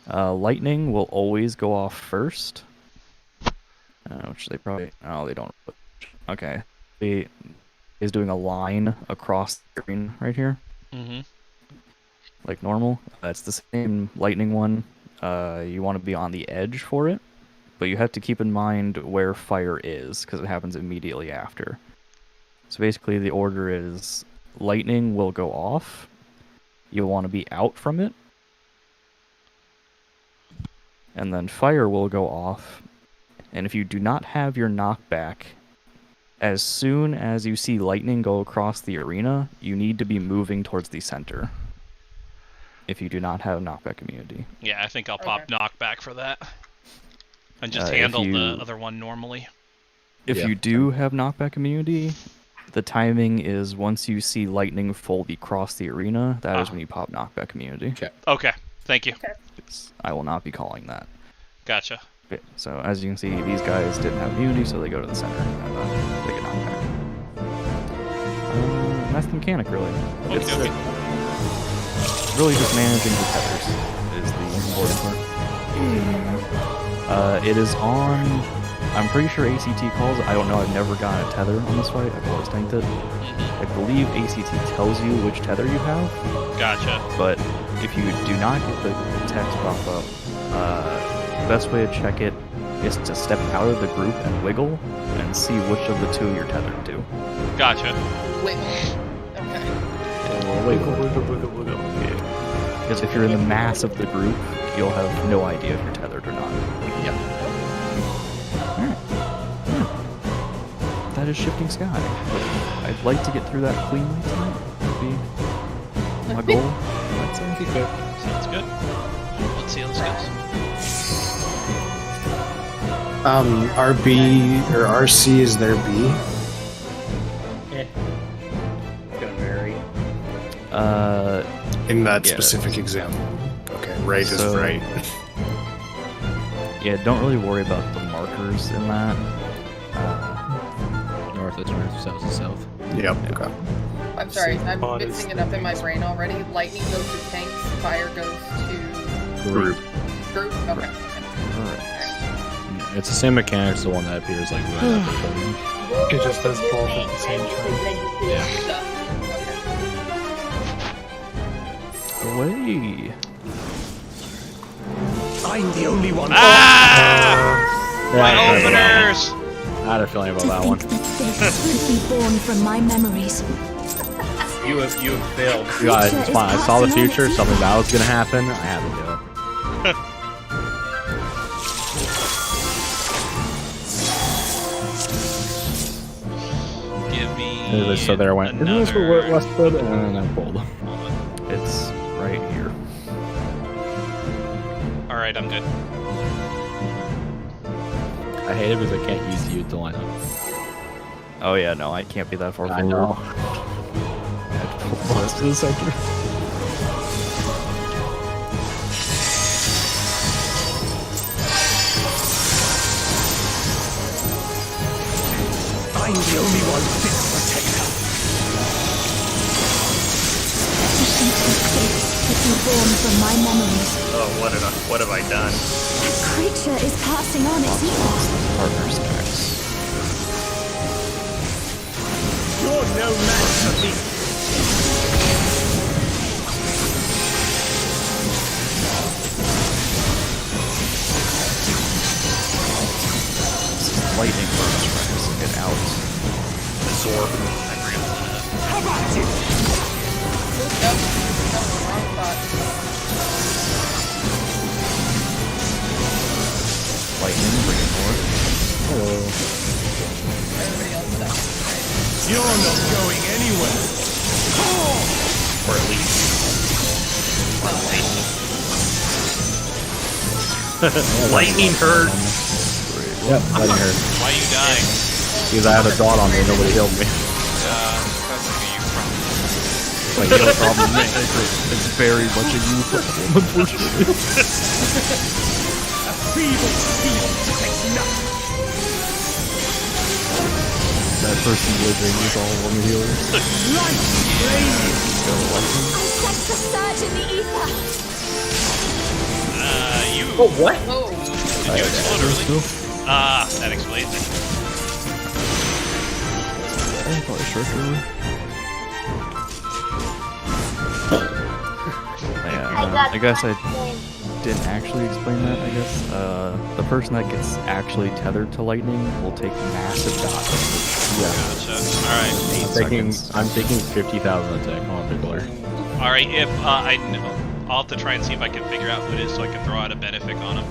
Lightning will always go off first. Which they probably... Oh, they don't. Okay. He's doing a line across the screen right here. Like normal. It's the same lightning one. You want to be on the edge for it. But you have to keep in mind where fire is, because it happens immediately after. So basically the order is lightning will go off. You'll want to be out from it. And then fire will go off. And if you do not have your knockback, as soon as you see lightning go across the arena, you need to be moving towards the center. If you do not have knockback immunity. Yeah, I think I'll pop knockback for that. And just handle the other one normally. If you do have knockback immunity, the timing is once you see lightning fully cross the arena, that is when you pop knockback immunity. Okay, thank you. I will not be calling that. Gotcha. Okay, so as you can see, these guys didn't have immunity, so they go to the center and they get knockback. And that's the mechanic, really. It's really just managing the tethers is the important part. It is on... I'm pretty sure ACT calls. I don't know. I've never gotten a tether on this fight. I've always tanked it. I believe ACT tells you which tether you have. Gotcha. But if you do not get the text pop up, the best way to check it is to step out of the group and wiggle and see which of the two you're tethered to. Gotcha. Wiggle. Okay. Wiggle. Yeah. Because if you're in the mass of the group, you'll have no idea if you're tethered or not. Yep. Alright. Yeah. That is Shifting Sky. I'd like to get through that cleanly tonight. Would be my goal. That's good. Sounds good. Let's see how this goes. RB or RC is their B? It's gonna vary. In that specific example. Okay, right is right. Yeah, don't really worry about the markers in that. North is north, south is south. Yep. Okay. I'm sorry, I'm mixing it up in my brain already. Lightning goes to tanks, fire goes to... Group. Group? Okay. It's the same mechanic as the one that appears like It just does both at the same time. Away. I'm the only one. My openers! I had a feeling about that one. This could be born from my memories. You have failed. Guys, it's fine. I saw the future. Something bad was gonna happen. I had to do it. Give me. So there I went. Isn't this where Westwood? And then I pulled. It's right here. Alright, I'm good. I hate it because I can't use you to line up. Oh yeah, no, I can't be that far I forward. know. I have to pull close to the center. I'm the only one fit to protect her. That you born from my memories. Oh, what have I done? That creature is passing on its evil. Partner stacks. You're no match for me. Lightning burst trying to get out. Absorb. How about you? Nope. Wrong spot. Lightning, bring it north. Hello. Everybody else stuff. You're not going anywhere. Or at least. Lightning hurt. Yep, lightning hurt. Why are you dying? Because I had a dot on me and nobody healed me. Sounds like a you problem. Like, no problem, man. It's very much a you problem, unfortunately. A feeble field takes nothing. That person living is all one healers. Light flame. Go lightning. I sense a surge in the ether. You. Oh, what? Oh, Did you explode early? Ah, that explains it. I probably short early. Yeah, I guess I didn't actually explain that, I guess. The person that gets actually tethered to lightning will take massive dodges. Gotcha. Alright. I'm taking 50,000 attack on Pickler. Alright, if I'll have to try and see if I can figure out who it is so I can throw out a benefic on him.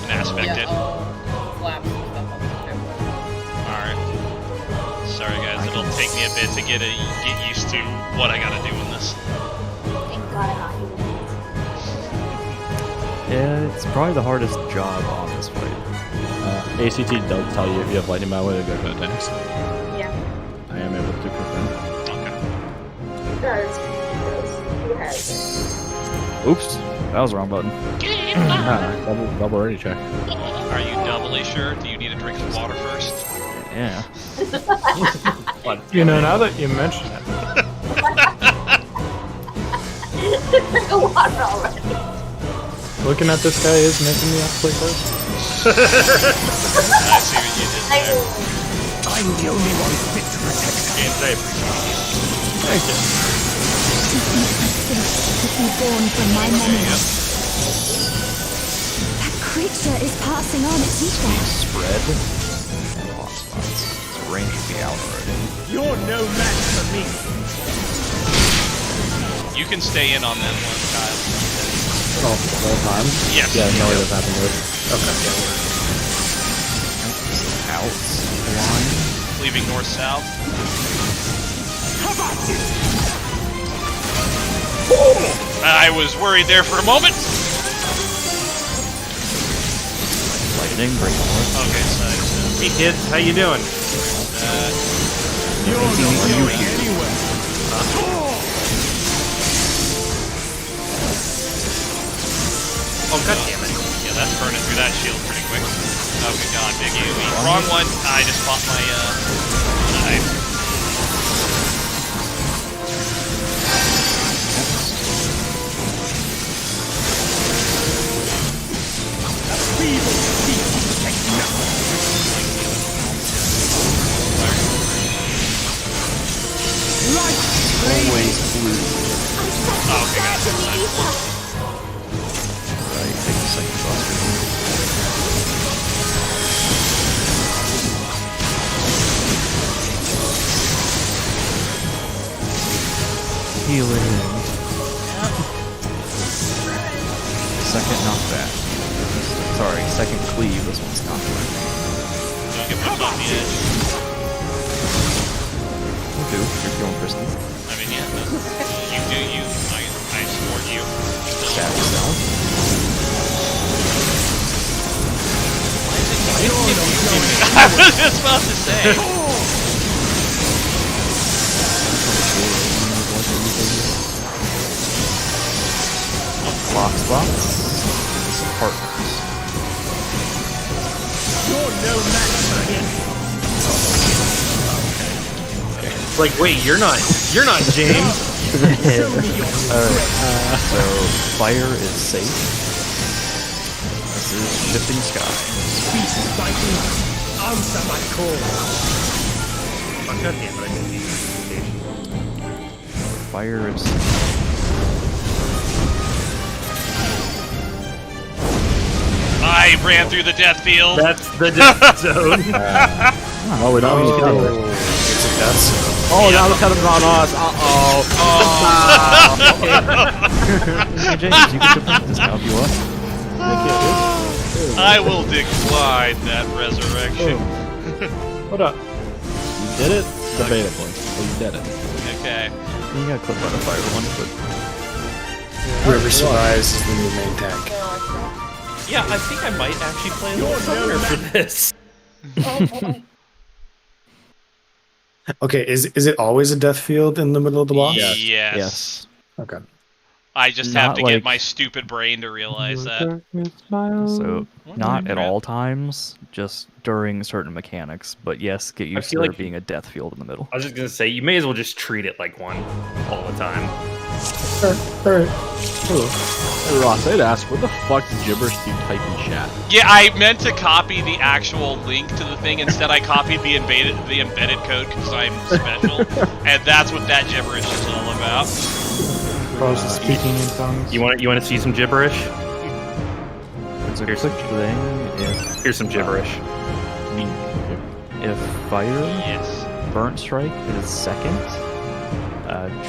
And aspect yeah. it. Flap and stuff on the table. Alright. Sorry guys, it'll take me a bit to get used to what I gotta do in this. Thank God I'm not human. Yeah, it's probably the hardest job on this fight. ACT does tell you if you have lightning by way to go to attacks. Yeah. I am able to confirm. Okay. Does. Who has it? Oops, that was the wrong button. Double ready check. Are you doubly sure? Do you need a drink of water first? Yeah. You know, now that you mention it, Drink of water already. looking at this guy is making me play first. I see what you did there. I'm the only one fit to protect her. James, I appreciate it. Thank you. That you born from my There you go. memories. That creature is passing on its ether. Spread and hotspots. So range should be out already. You're no match for me. You can stay in on that one, Kyle. Oh, the whole time? Yes. Yeah, no, it doesn't happen to it. Out. Line. Leaving north-south. How about you? I was worried there for a moment. Lightning, bring it north. Okay, so I just, Hey kids, how you doing? You're not going anywhere. Oh, god damn it. yeah, that's burning through that shield pretty quick. Oh good god, big AoE. Wrong one. I just popped my knife. Feeble field takes nothing. Light flame. Oh, okay, got it. Right, take the second buster. Healing. Second knockback. Sorry, second cleave. This one's knockback. Don't get much on the edge. Will do. You're feeling frisky. I mean, yeah, but you do you. I support you. Stab yourself. I was just about to say. Box. Some partners. You're no match for him. like, wait, you're not James. Alright, so fire is safe. This is shifting sky. Beast fighting. Answer my call. Oh, God damn it, I didn't need communication. Fire is I ran through the death field. That's the death zone. Oh, we don't need to do it. It's a death zone. Oh, now the cuttings on us. Hey, James, you can jump this now if you want. I will decline that resurrection. What up? You did it? Debatably. But you did it. Okay. You got clipped by the fire one, but Whoever survives is the new main tank. Yeah, I think I might actually play a little summoner for this. Okay, is it always a death field in the middle of the boss? Yes. yes. Okay. I just Not have to like- get my stupid brain to realize that. So not at all times, just during certain mechanics. But yes, get used to feel there like- being a death field in the middle. I was just gonna say, you may as well just treat it like one all the time. Alright. Hey, Ross, I'd ask, what the fuck gibberish do you type in chat? Yeah, I meant to copy the actual link to the thing. Instead, I copied the embedded code because I'm special, and that's what that gibberish is all about. Cause speaking in tongues. You want to see some gibberish? It's a quick thing. Here's some gibberish. If fire Yes. burnt strike is second,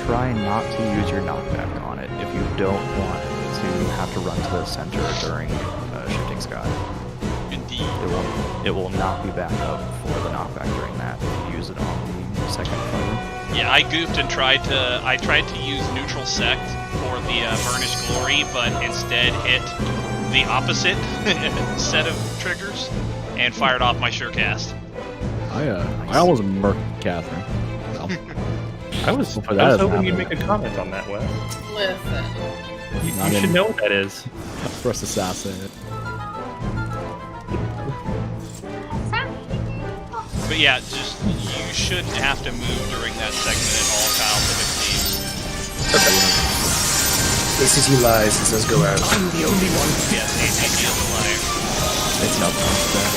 try not to use your knockback on it if you don't want to have to run to the center during shifting sky. Indeed. It will not be back up for the knockback during that if you use it on the second fire. Yeah, I goofed and tried to use neutral sect for the Burnished Glory, but instead hit the opposite set of triggers and fired off my surecast. I almost murked Catherine. Well, I was hoping you'd hoping make a comment on that, Wes. Listen. You Not should in- know what that is. first assassin. But yeah, just you shouldn't have to move during that segment at all, Kyle, if it leaves. ACT lies and says go out. I'm the only one fit. Yes, ACT is a liar. It's not that.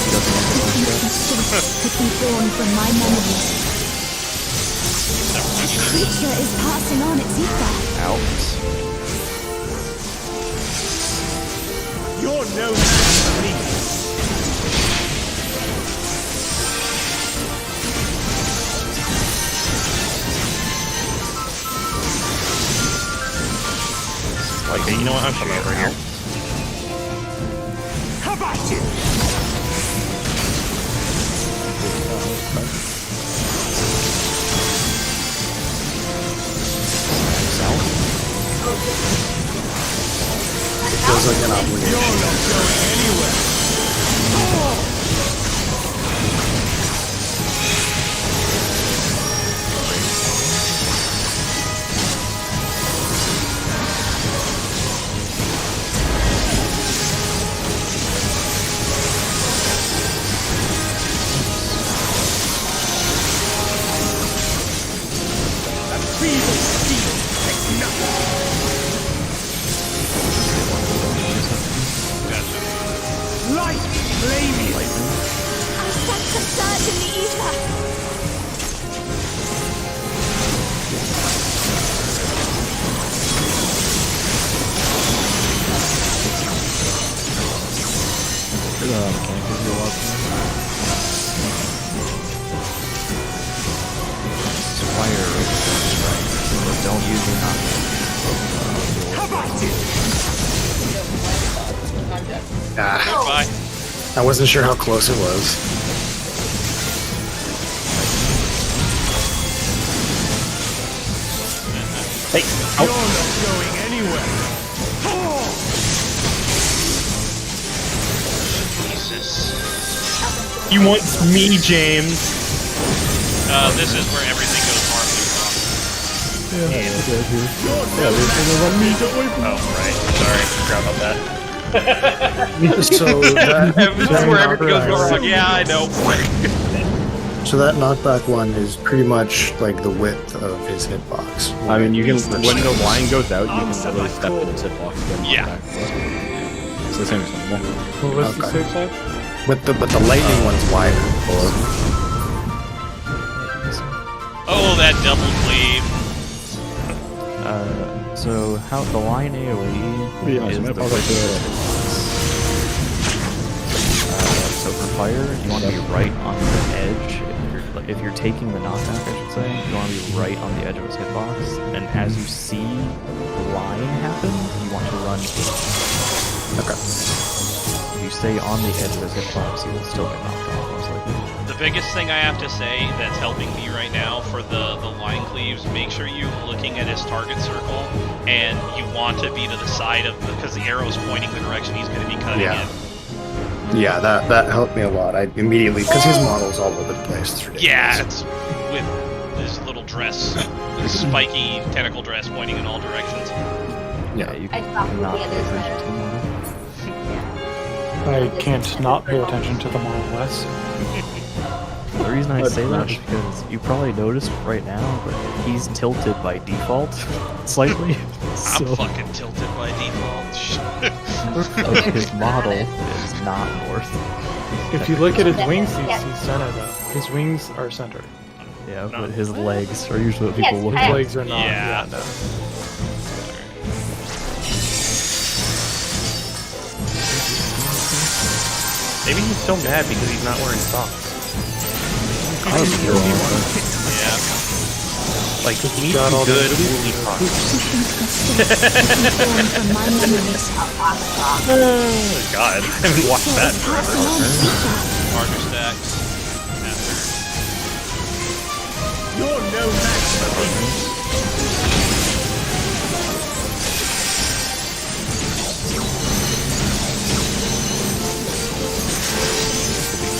He doesn't want to could be born from my memories. A creature is passing on its ether. out. You're no match for me. Okay, you know what? I'm coming over here. How about you? It feels like an obligation. You're not going anywhere. That feeble steel takes nothing. Light flaming. I sense a surge in the ether. Here's a mechanic if you're watching. Fire strike. But don't use your knockback. How about you? I'm dead. Goodbye. I wasn't sure how close it was. Hey, You're not going anywhere. Jesus. you want me, James? This is where everything goes horribly wrong. Oh, right. Sorry. Forgot about that. So This is where everything goes that, wrong. Yeah, I know. so So that knockback one is pretty much like the width of his hitbox. I mean, you can when the line goes out, you can literally step in his hitbox again. Yeah. It's the same as normal. What was the save side? But the lightning one's wider. Oh, that double cleave. So how the line AoE is the so for fire, you want to be right on the edge. If you're taking the knockback, I should say, you want to be right on the edge of his hitbox. And as you see the line happen, you want to run. Okay. If you stay on the edge of his hitbox, you will still get knocked off, most likely. The biggest thing I have to say that's helping me right now for the line cleaves, make sure you're looking at his target circle, and you want to be to the side of, because the arrow's pointing the direction he's going to be cutting in. Yeah, that helped me a lot. I immediately, because his model's all over the place. It's ridiculous. Yeah, it's with his little dress, his spiky tentacle dress pointing in all directions. Yeah, you I cannot thought pay attention to the model. I can't not pay attention to the Model S. The reason I say that is because you probably noticed right now, but he's tilted by default slightly. I'm fucking tilted by default. His model is not north. If you look at his wings, he's centered though. His wings are centered. Yeah, but his legs are usually what people look His at. legs are not. Yeah. No. Maybe he's so mad because he's not wearing socks. Yeah. Like, he needs Got all good the- woolly socks. From my memories. Oh, God. I haven't watched that forever. Marker stack. You're no match for me.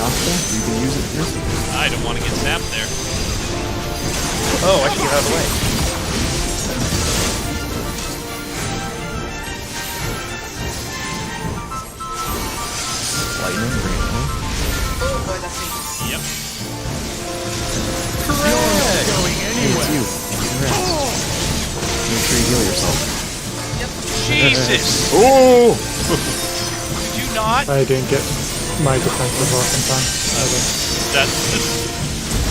You can use it here. I don't want to get zapped there. Oh, I should get out of the way. Lightning, bring it home. Oh boy, that's me. Yep. Correct. Going Hey, it's anywhere. you. Congrats. Make sure you heal yourself. Jesus! Oh! Did you not? I didn't get my defensive off in time. Either.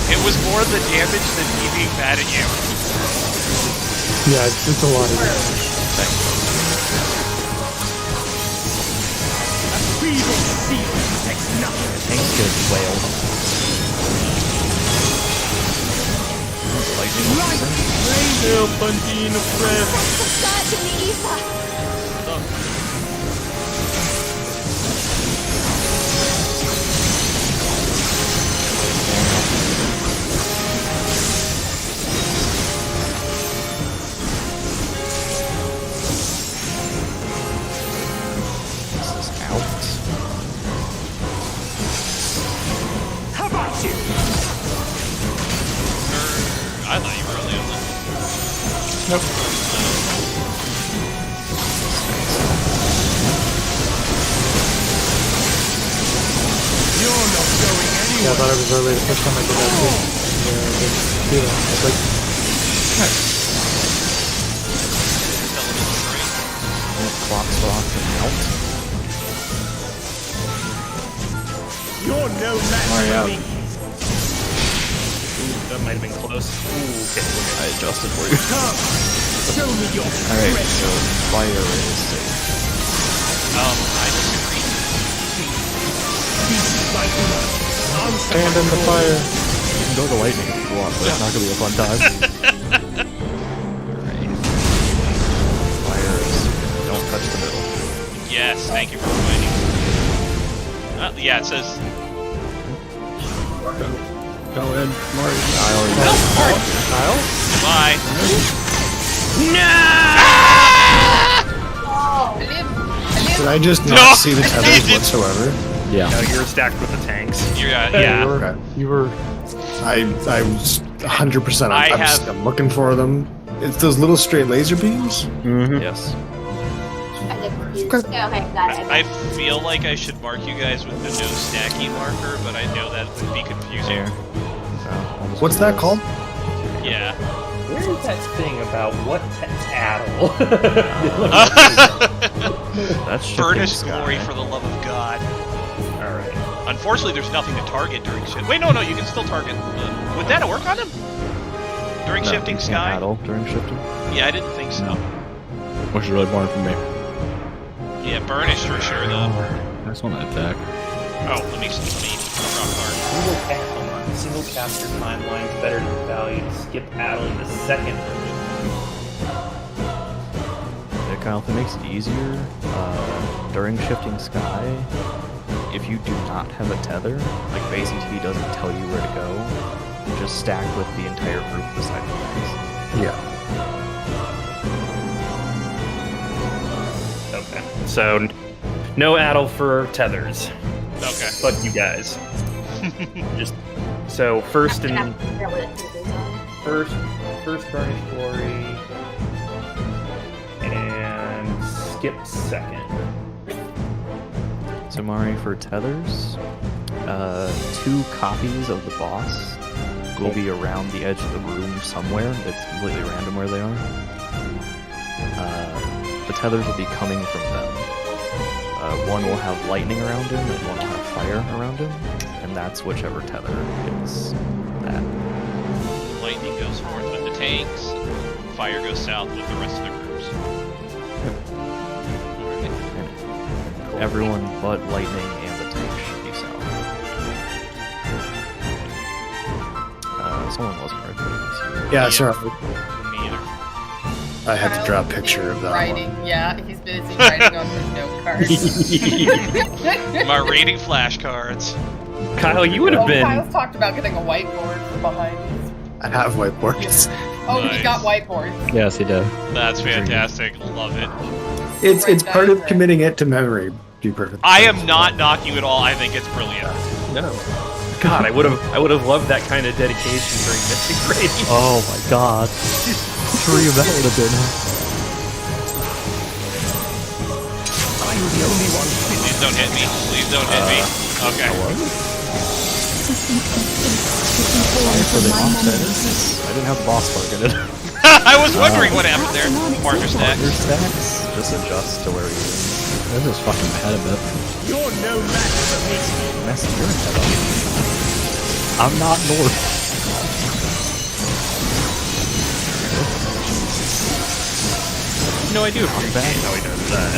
It was more the damage than me being mad at you. Yeah, it's a lot of damage. Feeble steel takes nothing. Thanks, good whale. Lightning. Start to me, Eva. This is out. How about you? I thought you were really on that. Nope. You're not going anywhere. Yeah, I thought it was early the first time I did that too. Yeah, I didn't do that. I was like, Clock spot and out. You're no match for me. That might have been close. Ooh, okay. I adjusted for you. Come, show me your Alright, so fire is safe. I disagree. stand in the fire. You can go to lightning if you want, but it's not gonna be a fun time. Alright. Fire is don't touch the middle. Yes, thank you for reminding me. Yeah, it says. Go in, Marty. Kyle? Bye. Did I just not see the tethers whatsoever? Yeah. No, you're stacked with the tanks. You're, Yeah, yeah. Okay. you were. I was 100%. I I'm looking for them. It's those little straight laser beams. Mm-hmm. Yes. I get confused. Okay, got it. I feel like I should mark you guys with the no stacky marker, but I know that would be confusing. I'll just What's do that this. called? Yeah. Where is that thing about what to addle? That's shifting Furnish sky. glory for the love of God. Alright. Unfortunately, there's nothing to target during shift. Wait, no, you can still target. Would that work on him? During No, shifting you can't sky? addle during shifting. Yeah, I didn't think so. Which is really boring for me. Yeah, burnish for sure, though. I just want to attack. Oh, let me drop card. Single capture timelines better than value to skip addling the second version. Yeah, Kyle, if it makes it easier, during shifting sky, if you do not have a tether, like if ACT doesn't tell you where to go, just stack with the entire group beside the guys. Yeah. Okay. So, no addle for tethers. Okay. Fuck you guys. Just so first burnish glory and skip second. So Mari, for tethers, 2 copies of the boss will be around the edge of the room somewhere. It's completely random where they are. The tethers will be coming from them. One will have lightning around him, and one will have fire around him, and that's whichever tether is that. Lightning goes north with the tanks. Fire goes south with the rest of the groups. And everyone but lightning and the tank should be south. Someone wasn't ready. Yeah, sorry. Me either. I had to draw a picture of that Writing, one. yeah, he's busy writing on his note cards. My rating flashcards. Kyle, you would have been. Kyle's talked about getting a whiteboard for behind us. I have whiteboards. Oh, he Nice. got whiteboards. Yes, he did. That's fantastic. Love it. It's part of committing it to memory. Be perfect. I am not knocking you at all. I think it's brilliant. No. God, I would have loved that kind of dedication during Thanjitcred. Oh my god. 3 of that would have been. I'm the only one. Please don't hit me. Please don't hit me. Okay. For the offset, I didn't have the boss targeted. I was wondering what happened there. Partner stacks. Partner stacks? Just adjust to where you This is fucking ahead a bit. You're no match for me. mess your head up. I'm not north. No idea if I'm you're back. how he does that.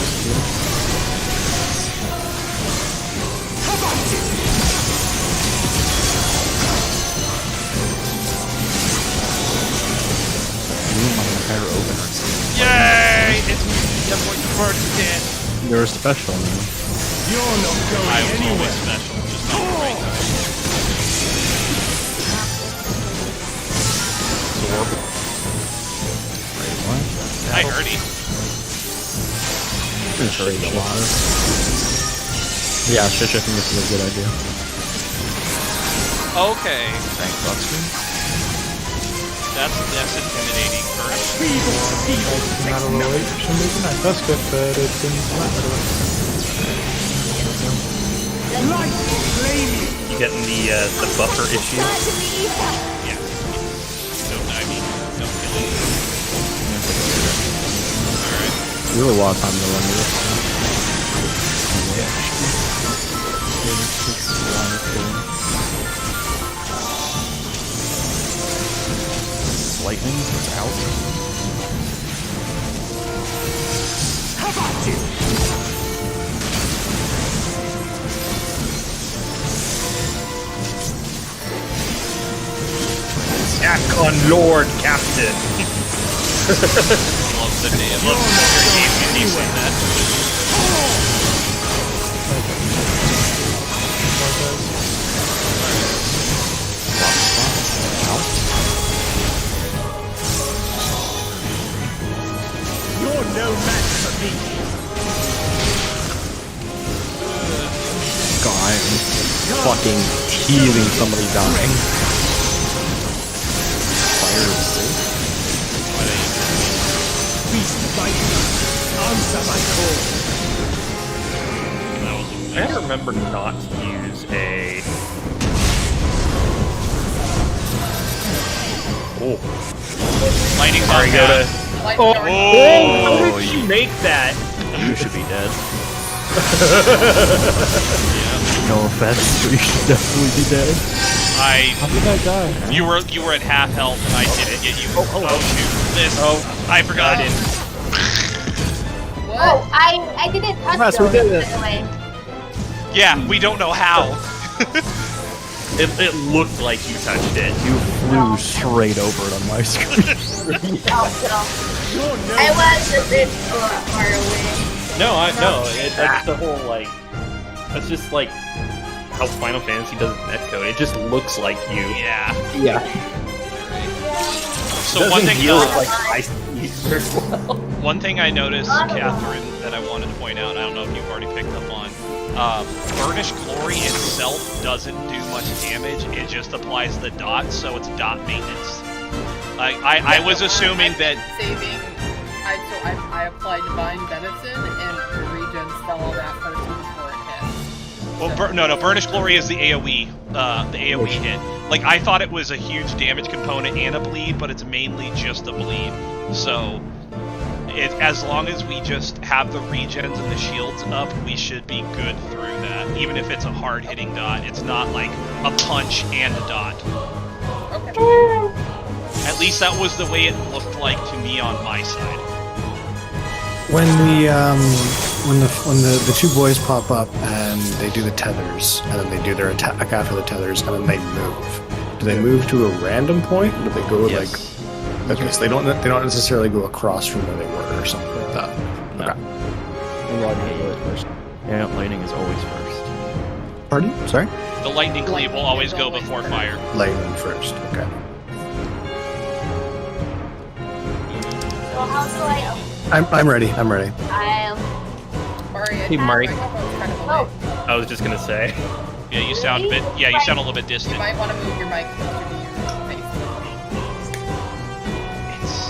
My entire opener. Yay! It's definitely the first dead. You're special, man. You're not going I was always anywhere. special, just not the right time. Zorb. Wait, what? Hi, Ernie. Pretty sure he's alive. Yeah, shit shifting this is a good idea. Okay. Thank Buster. That's intimidating. First. Not a little late for some reason. I pressed it, but it didn't come out right away. Light will blame you. You getting the buffer issue? Yeah. Don't die me. Don't kill me. Alright. We have a lot of time to run this. Lightning is out. How about you? Attack on Lord Captain. Love the name. Love your game when you say that. You're no match for me. God, I'm fucking teasing somebody dying. Fire is safe. Beast fight. Answer my call. I remember not to use a Lightning's Sorry, on go that. to. Lightning How Oh, did she make that? You should be dead. No offense, but you should definitely be dead. How did I die? You were at half health and I didn't get you. Oh shoot! This. I forgot. What? Oh, I didn't touch Yes, we those, did it. by the way. Yeah, we don't know how. It looked like you touched it. You flew straight over it on my screen. I was a bit far away. That's the whole like. That's just like how Final Fantasy does netcode. It just looks like you. Yeah. Yeah. So one thing. like I see as well. One thing I noticed, Catherine, that I wanted to point out, I don't know if you've already picked up on, Burnished Glory itself doesn't do much damage, it just applies the dot, so it's dot maintenance. I was assuming that... I applied Divine Medicine, and the regens fell on that person before it hit. Well, no, Burnished Glory is the AoE, hit. Like, I thought it was a huge damage component and a bleed, but it's mainly just a bleed. So... as long as we just have the regens and the shields up, we should be good through that. Even if it's a hard-hitting dot, it's not like a punch and a dot. Okay. At least that was the way it looked like to me on my side. When the two boys pop up and they do the tethers, and then they do their attack after the tethers, and then they move. Do they move to a random point? Or do they go like? Okay, so they don't necessarily go across from where they were or something like that. No. Okay. And lightning is always first. Yeah, lightning is always first. Pardon? Sorry? The lightning cleave will always go before fire. Lightning first. Okay. So how do I... I'm ready. I'm ready. I'll... Hey, Mari. Oh, I was just gonna say. Yeah, you sound a bit. Yeah, you sound a little bit distant. You might want to move your mic closer to your face.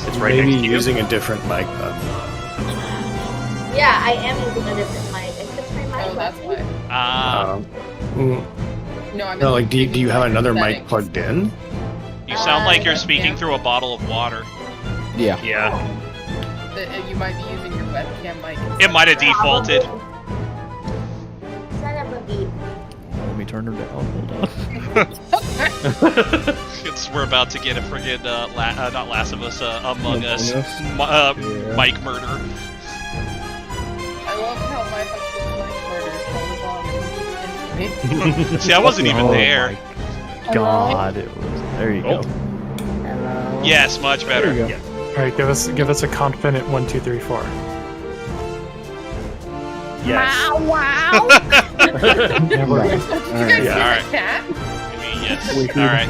It's right Maybe next to you. using a different mic then. yeah, I am using a different mic. It's just my mic. Oh, that's why. No, I mean, No, like, do you have another mic plugged in? You sound like you're yeah. speaking through a bottle of water. Yeah. Yeah. You might be using your webcam mic. It might have defaulted. Son of a beep. Let me turn her down. Hold on. We're about to get a friggin' not Last of Us, Among Us, Yeah. Mike murder. I love how my husband's mic murder shows on. See, I wasn't even Oh there. my God, it was. There you go. Hello. Yes, much better. There you go. Alright, give us a confident 1, 2, 3, 4. Yes. Wow. Yeah, we're good. You guys hear Yeah, that alright. cat? Yes. Alright.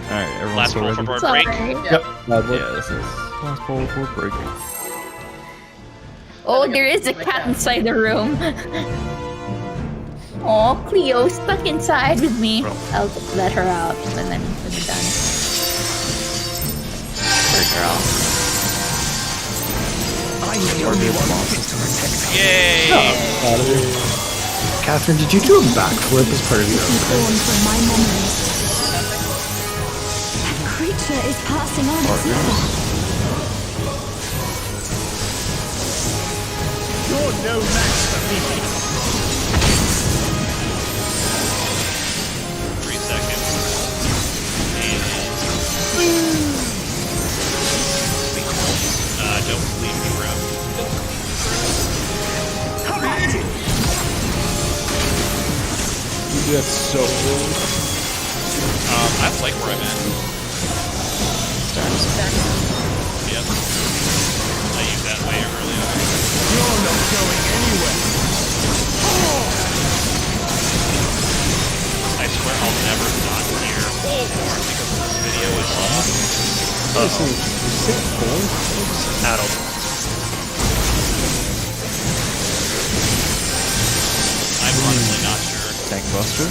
Alright, everyone's Last still roll for ready? board Sorry. break. Yep. Yeah, this is last poll for break. Oh, there is a cat inside the room. Oh, Cleo stuck inside with me. I'll let her out when we're done. Poor girl. I'm the only one fit to protect her. Yay! Catherine, did you do a backflip as part of your Born from my memories. That creature is passing on its ether. You're no match for me. 3 seconds. Don't leave me, bro. You do that so early. I like where I'm at. Yep. I used that way earlier. You're not going anywhere. I swear I'll never not hear Bullhorn because this video is long. Adult. I'm honestly not sure. Tank Buster.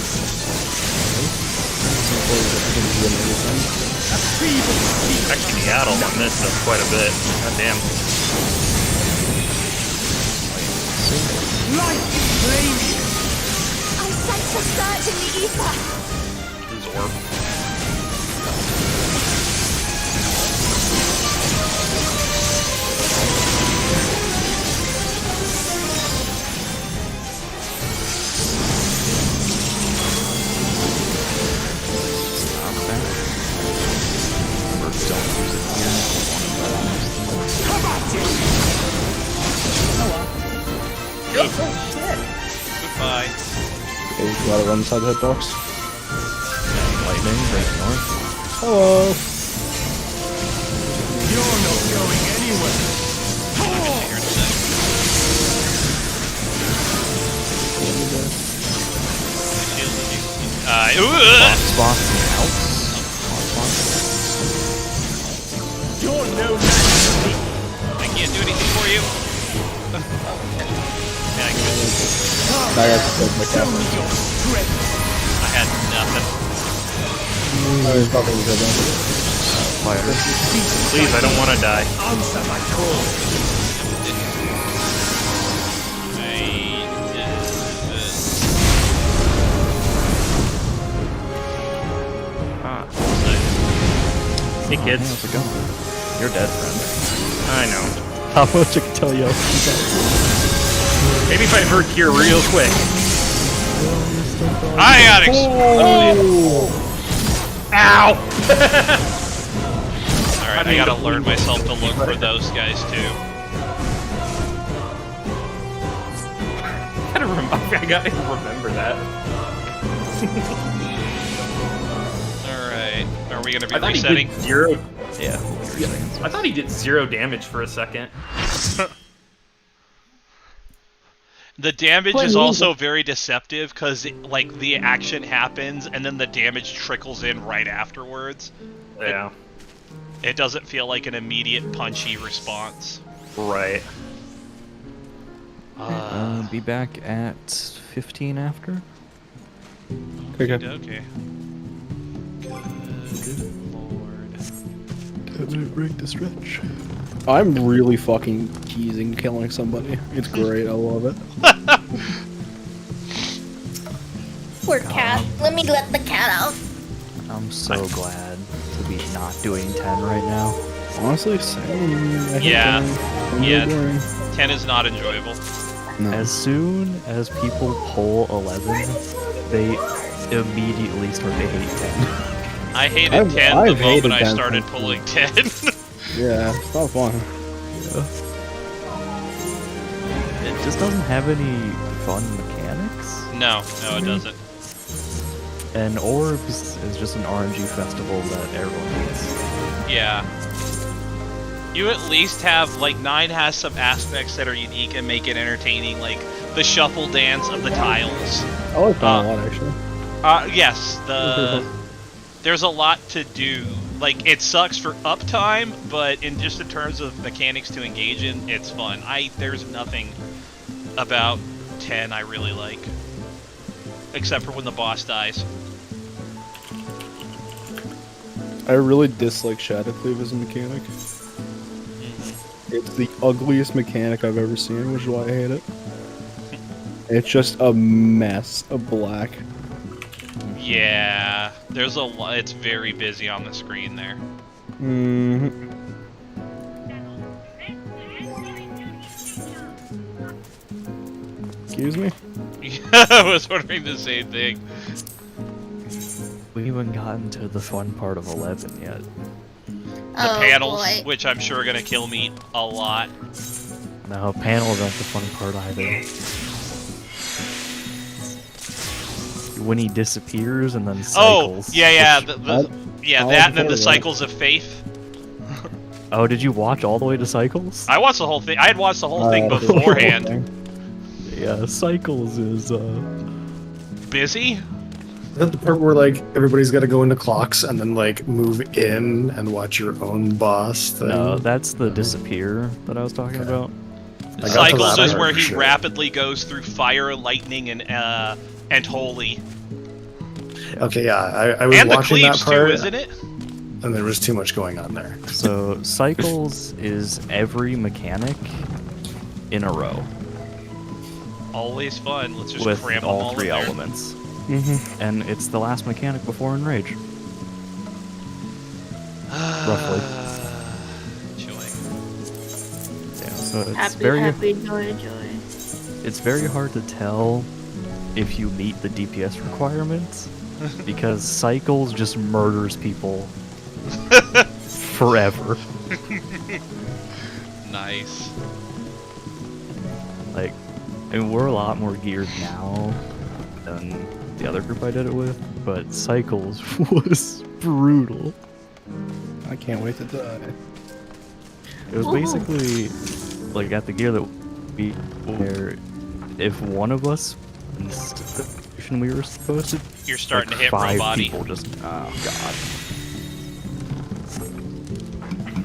Actually, the adult on this does quite a bit. God damn. Light flame you. I sense a surge in the ether. This is orb. move. Oh shit. Goodbye. Okay, you gotta run inside the hitbox. Lightning, right north. Hello. You're not going anywhere. Here in a second. Spots in the house. You're no match for me. I can't do anything for you. Yeah, I could. I got to take my Show cap. me your strength. I had nothing. There's nothing good on it. Fire. Please, I don't want to die. Answer my call. Hey kids. How's it going? You're dead, friend. I know. How much I can tell you? Maybe if I hurt here real quick. I got exploded. Ow! Alright, I gotta learn myself to look for those guys too. I gotta remember that. Alright, are we gonna be I thought resetting? he did 0. Yeah. I thought he did 0 damage for a second. The damage is also very deceptive because, like, the action happens and then the damage trickles in right afterwards. Yeah. It doesn't feel like an immediate punchy response. Right. Be back at 15 after. Okay. Okay. Good lord. Break the stretch. I'm really fucking teasing killing somebody. It's great. I love it. Poor cat. Let me let the cat out. I'm so glad to be not doing 10 right now. Honestly, same. I hate Yeah. them. I'm Yeah. really boring. 10 is not enjoyable. No. As soon as people pull 11, they immediately start to hate 10. I hated I've 10 the hated moment I 10 started since pulling 10. Yeah, it's not fun. It just doesn't have any fun mechanics. No, it doesn't. And Orbs is just an RNG festival that everyone hates. Yeah. You at least have, like, 9 has some aspects that are unique and make it entertaining, like the shuffle dance of the tiles. I like that a lot, actually. Yes, there's a lot to do. Like, it sucks for uptime, but in terms of mechanics to engage in, it's fun. There's nothing about 10 I really like. Except for when the boss dies. I really dislike Shadow Cleave as a mechanic. It's the ugliest mechanic I've ever seen, which is why I hate it. It's just a mess of black. Yeah, there's a lot. It's very busy on the screen there. Mm-hmm. Excuse me? I was wondering the same thing. We haven't gotten to the fun part of 11 yet. The panels, which I'm sure are gonna kill me a lot. No, panels aren't the fun part either. When he disappears and then cycles. Oh, yeah, which- that and then the cycles of faith. Oh, did you watch all the way to cycles? I watched the whole thing. I had watched the whole thing beforehand. Yeah, cycles is Busy? Is that the part where like everybody's got to go into clocks and then like move in and watch your own boss thing? No, that's the disappear that I was talking about. Cycles is where he rapidly goes through fire, lightning, and holy. Okay, yeah, I was and the watching that cleaves part, too, isn't it? and there was too much going on there. So cycles is every mechanic in a row Always fun. Let's just with cram them all all three in there. elements. And it's the last mechanic before Enrage. Roughly. Joy. Yeah, so it's Happy, very happy, joy, joy. it's very hard to tell if you meet the DPS requirements because cycles just murders people forever. Nice. Like and we're a lot more geared now than the other group I did it with, but Cycles was brutal. I can't wait to die. It was basically like at the gear that we where if one of us missed the position we were supposed to, You're starting like to hit five Robody. people just oh god.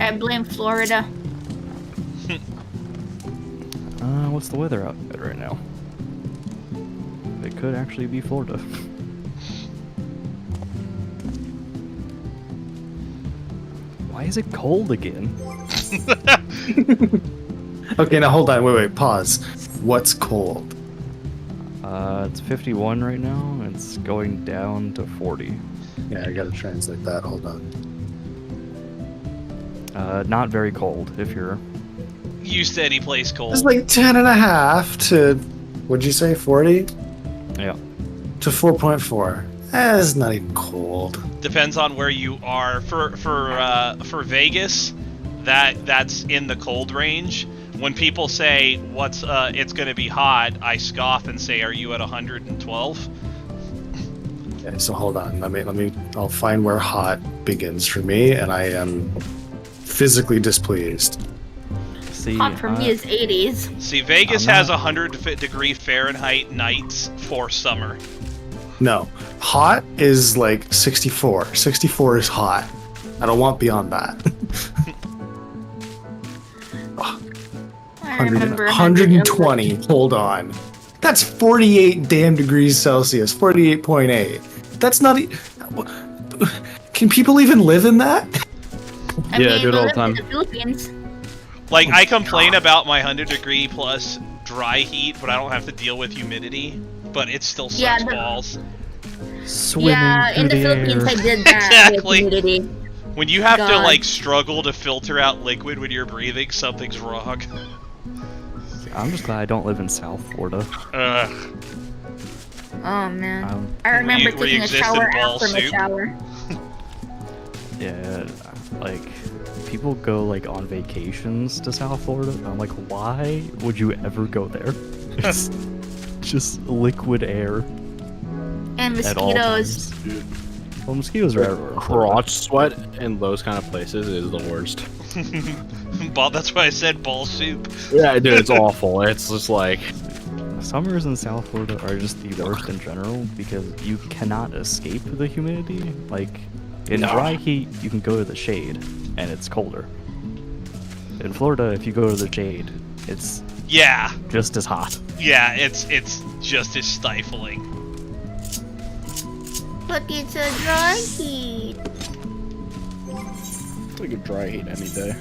I blame Florida. What's the weather out right now? It could actually be Florida. Why is it cold again? Okay, now hold on. Wait. Pause. What's cold? It's 51 right now. It's going down to 40. Yeah, I gotta translate that. Hold on. Not very cold if you're. You said any place cold. It's like 10.5 to, what'd you say, 40? Yeah. To 4.4. It's not even cold. Depends on where you are. For Vegas, that's in the cold range. When people say what's it's going to be hot, I scoff and say, "Are you at 112?" Okay, so hold on. Let me. I'll find where hot begins for me, and I am physically displeased. See, Hot for me is 80s. See, Vegas has 100-degree Fahrenheit nights for summer. No, hot is like 64. 64 is hot. I don't want beyond that. I remember 120. Hold on. That's 48 damn degrees Celsius. 48.8. That's not. Can people even live in that? I Yeah, mean, do it we all the live time. in the Philippines. Like, I complain about my 100-degree plus dry heat, but I don't have to deal with humidity. But it still sucks Yeah, balls. Swimming Yeah, in the through Philippines I air. did that Exactly. with humidity. When you have to, God. like, struggle to filter out liquid when you're breathing, something's wrong. I'm just glad I don't live in South Florida. Ugh. Oh man. I remember were you taking a exist in shower ball after my soup? shower. Yeah, like people go like on vacations to South Florida. I'm like, why would you ever go there? It's just liquid air And at all mosquitoes. times. Well, mosquitoes are everywhere. in Florida. Crotch sweat in those kind of places is the worst. Ball, that's why I said ball soup. Yeah, dude, it's awful. It's just like Summers in South Florida are just the worst in general because you cannot escape the humidity. Like in dry heat, you can go to the shade and it's colder. In Florida, if you go to the shade, it's Yeah, just as hot. yeah, it's just as stifling. But it's a dry heat. Like a dry heat any day.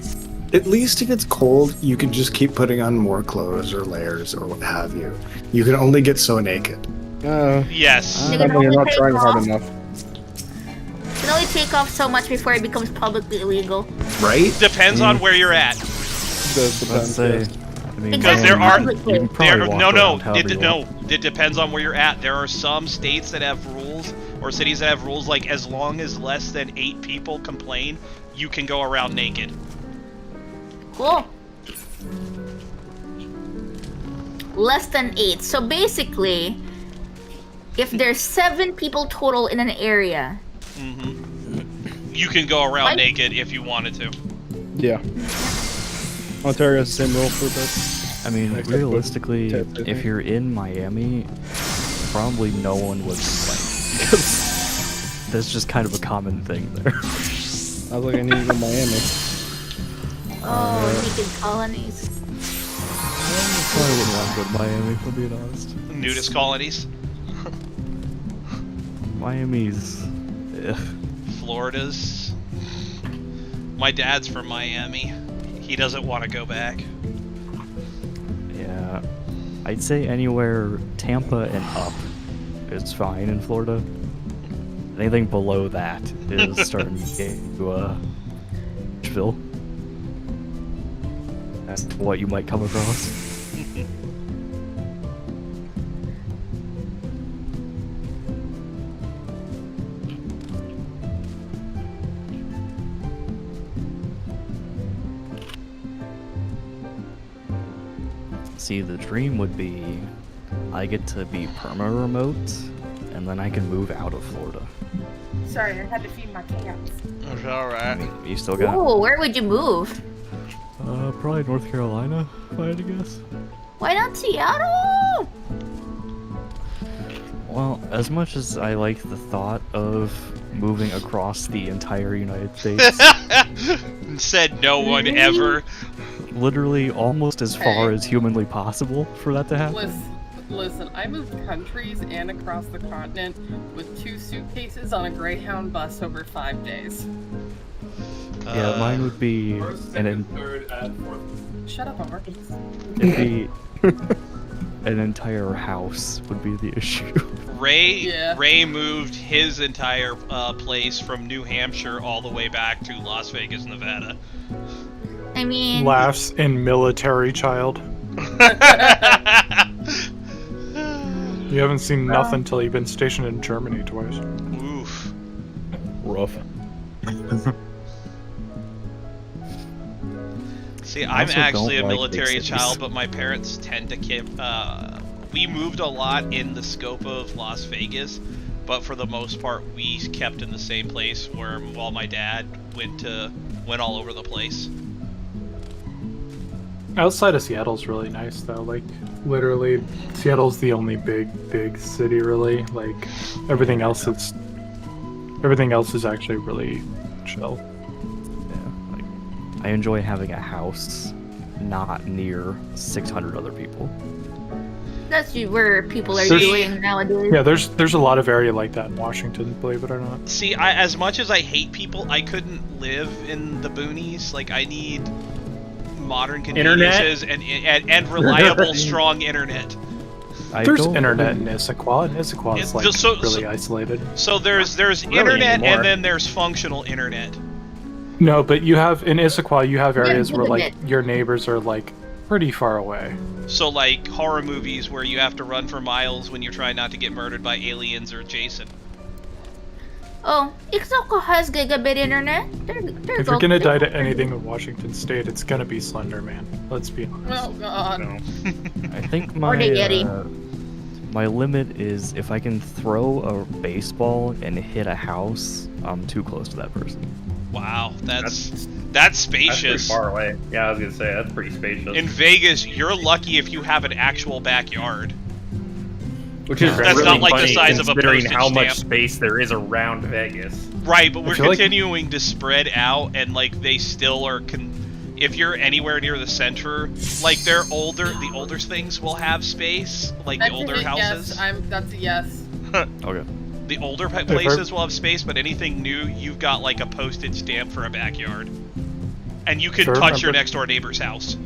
At least if it's cold, you can just keep putting on more clothes or layers or what have you. You can only get so naked. Yes. You can You're only not take trying hard off- enough. You can only take off so much before it becomes publicly illegal. Right? Depends on where you're at. Does Let's depend. say, I mean, Because Exactly. there are Publicly. you can probably walk around however you want. it depends on where you're at. There are some states that have rules, or cities that have rules like as long as less than 8 people complain, you can go around naked. Cool. Less than 8. So basically, if there's 7 people total in an area, You can go around What? naked if you wanted to. Yeah. Ontario has the same rule for this. I mean, Except with realistically, Texas, if you're in Miami, probably no one would complain. Because that's just kind of a common thing there. I was like, I need to go to Miami. naked colonies. I probably wouldn't want to go to Miami, if I'm being honest. Nudist colonies. Miami's... Ugh. Florida's. My dad's from Miami. He doesn't want to go back. Yeah. I'd say anywhere Tampa and up is fine in Florida. Anything below that is starting to get to, Nashville. That's what you might come across. See, the dream would be I get to be perma-remote, and then I can move out of Florida. Sorry, I had to feed my cats. It's alright. You still got... Ooh, where would you move? Probably North Carolina, if I had to guess. Why not Seattle? Well, as much as I like the thought of moving across the entire United States, Said no one ever. literally almost as far as humanly possible for that to happen. Listen, I moved countries and across the continent with 2 suitcases on a Greyhound bus over 5 days. Yeah, mine would be Shut up, Omar. it'd be an entire house would be the issue. Ray moved his entire place from New Hampshire all the way back to Las Vegas, Nevada. I mean... Laughs in military child. You haven't seen nothing till you've been stationed in Germany twice. Oof. Rough. See, I'm also actually a don't like military big child, cities. but my parents tend to keep. We moved a lot in the scope of Las Vegas, but for the most part, we kept in the same place while my dad went all over the place. Outside of Seattle's really nice though. Like literally, Seattle's the only big city really. Like everything else is actually really chill. Yeah, like, I enjoy having a house not near 600 other people. That's where people are There's- doing nowadays. Yeah, there's a lot of area like that in Washington, believe it or not. See, as much as I hate people, I couldn't live in the boonies. Like, I need modern conveniences and reliable, strong internet. There's internet in Issaquah, and Issaquah is like really isolated. So there's Really internet anymore. and then there's functional internet. No, but you have in Issaquah, you have areas where like internet. your neighbors are like pretty far away. So like horror movies where you have to run for miles when you're trying not to get murdered by aliens or Jason. Oh, Ixoco has gigabit internet. If you're gonna die to anything in Washington State, it's gonna be Slender Man. Let's be honest. Oh god. I think Or the Yeti. my limit is if I can throw a baseball and hit a house, I'm too close to that person. Wow, that's spacious. That's pretty far away. Yeah, I was gonna say that's pretty spacious. In Vegas, you're lucky if you have an actual backyard. Which is that's really not like funny the size of a considering postage how much stamp. space there is around Vegas. Right, but we're feel like- continuing to spread out, and like they still are. If you're anywhere near the center, like the older things will have space, like That's the a older hit, houses. Yes, that's a yes. Okay. The older places will have space, but anything new, you've got like a postage stamp for a backyard, and you can If I touch your remember- next door neighbor's house.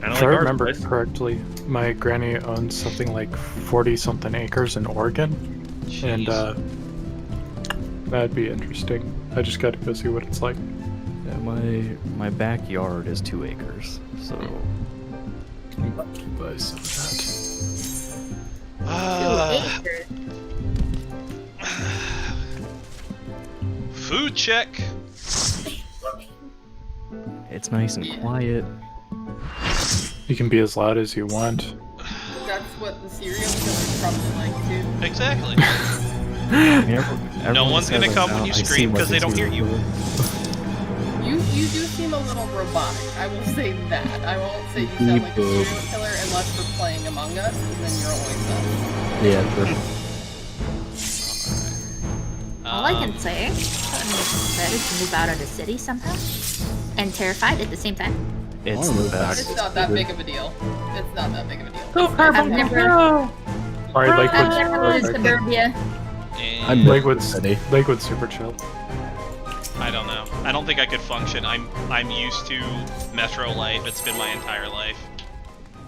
If I remember correctly, my granny owns something like 40-something acres in Oregon, and that'd be interesting. I just got to go see what it's like. Yeah, my backyard is 2 acres, so I'm about to buy some of that. Food check. it's nice and quiet. You can be as loud as you want. That's what the serial killers probably like too. Exactly. Everyone No one's gonna says come I when you seem scream like because they a don't hear you. serial You do seem a little robotic. I will say that. I won't say you sound like a serial killer unless we're playing Among Us, and then you're always that. Yeah, true. All I can say, I'm ready to move out of the city somehow, and terrified at the same time. It's the best. It's not that big of a deal. It's not that big of a deal. I've never, Alright, I've Lakewood's never lived in perfect. suburbia. I'm Lakewood's super chill. I don't know. I don't think I could function. I'm used to Metro life. It's been my entire life.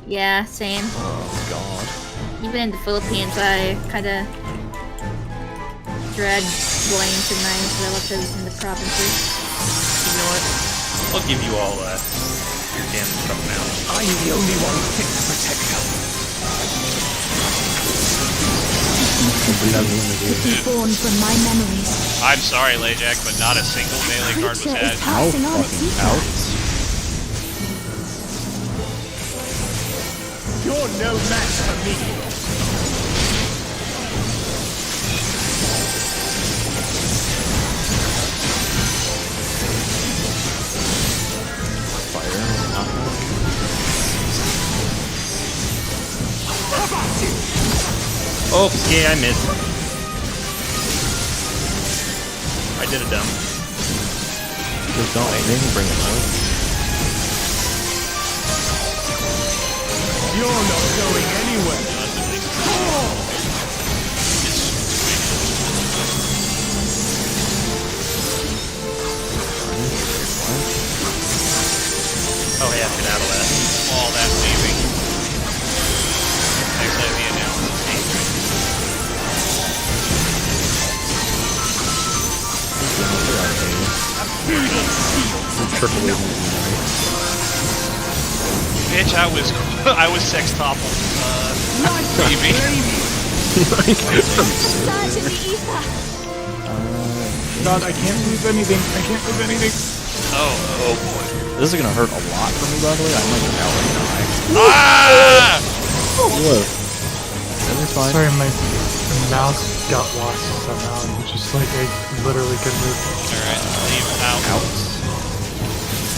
Yeah, same. Oh god. Even in the Philippines, I kind of dread going to my relatives in the provinces. You know what? I'll give you all your damn stuff now. I'm the only one fit to protect her. Born from my memories. I'm sorry, Lajak, but not a single melee card was Creature had. is passing on its secret. me. Oh, yeah, I missed. I did a dumb. Just don't. They can bring it out. You're not going anywhere. Oh, yeah, get out of that. All that leaving. Actually, the analysis dangerous. Bitch, I was sextupled. Maybe. Search in the ether. God, I can't move anything. I can't move anything. Oh boy. This is gonna hurt a lot for me, by the way. I might just outright die. Ah! Whoa. Everything's fine. Sorry, my mouse got lost somehow. And just like I literally couldn't move. Alright, leave out.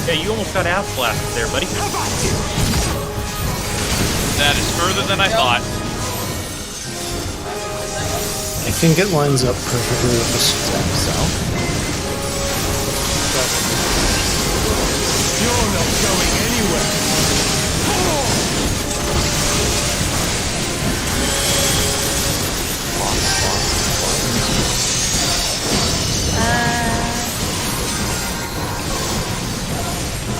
Yeah, you almost got ass blasted there, buddy. That is further than I thought. I think it lines up perfectly with the step south. You're not going anywhere.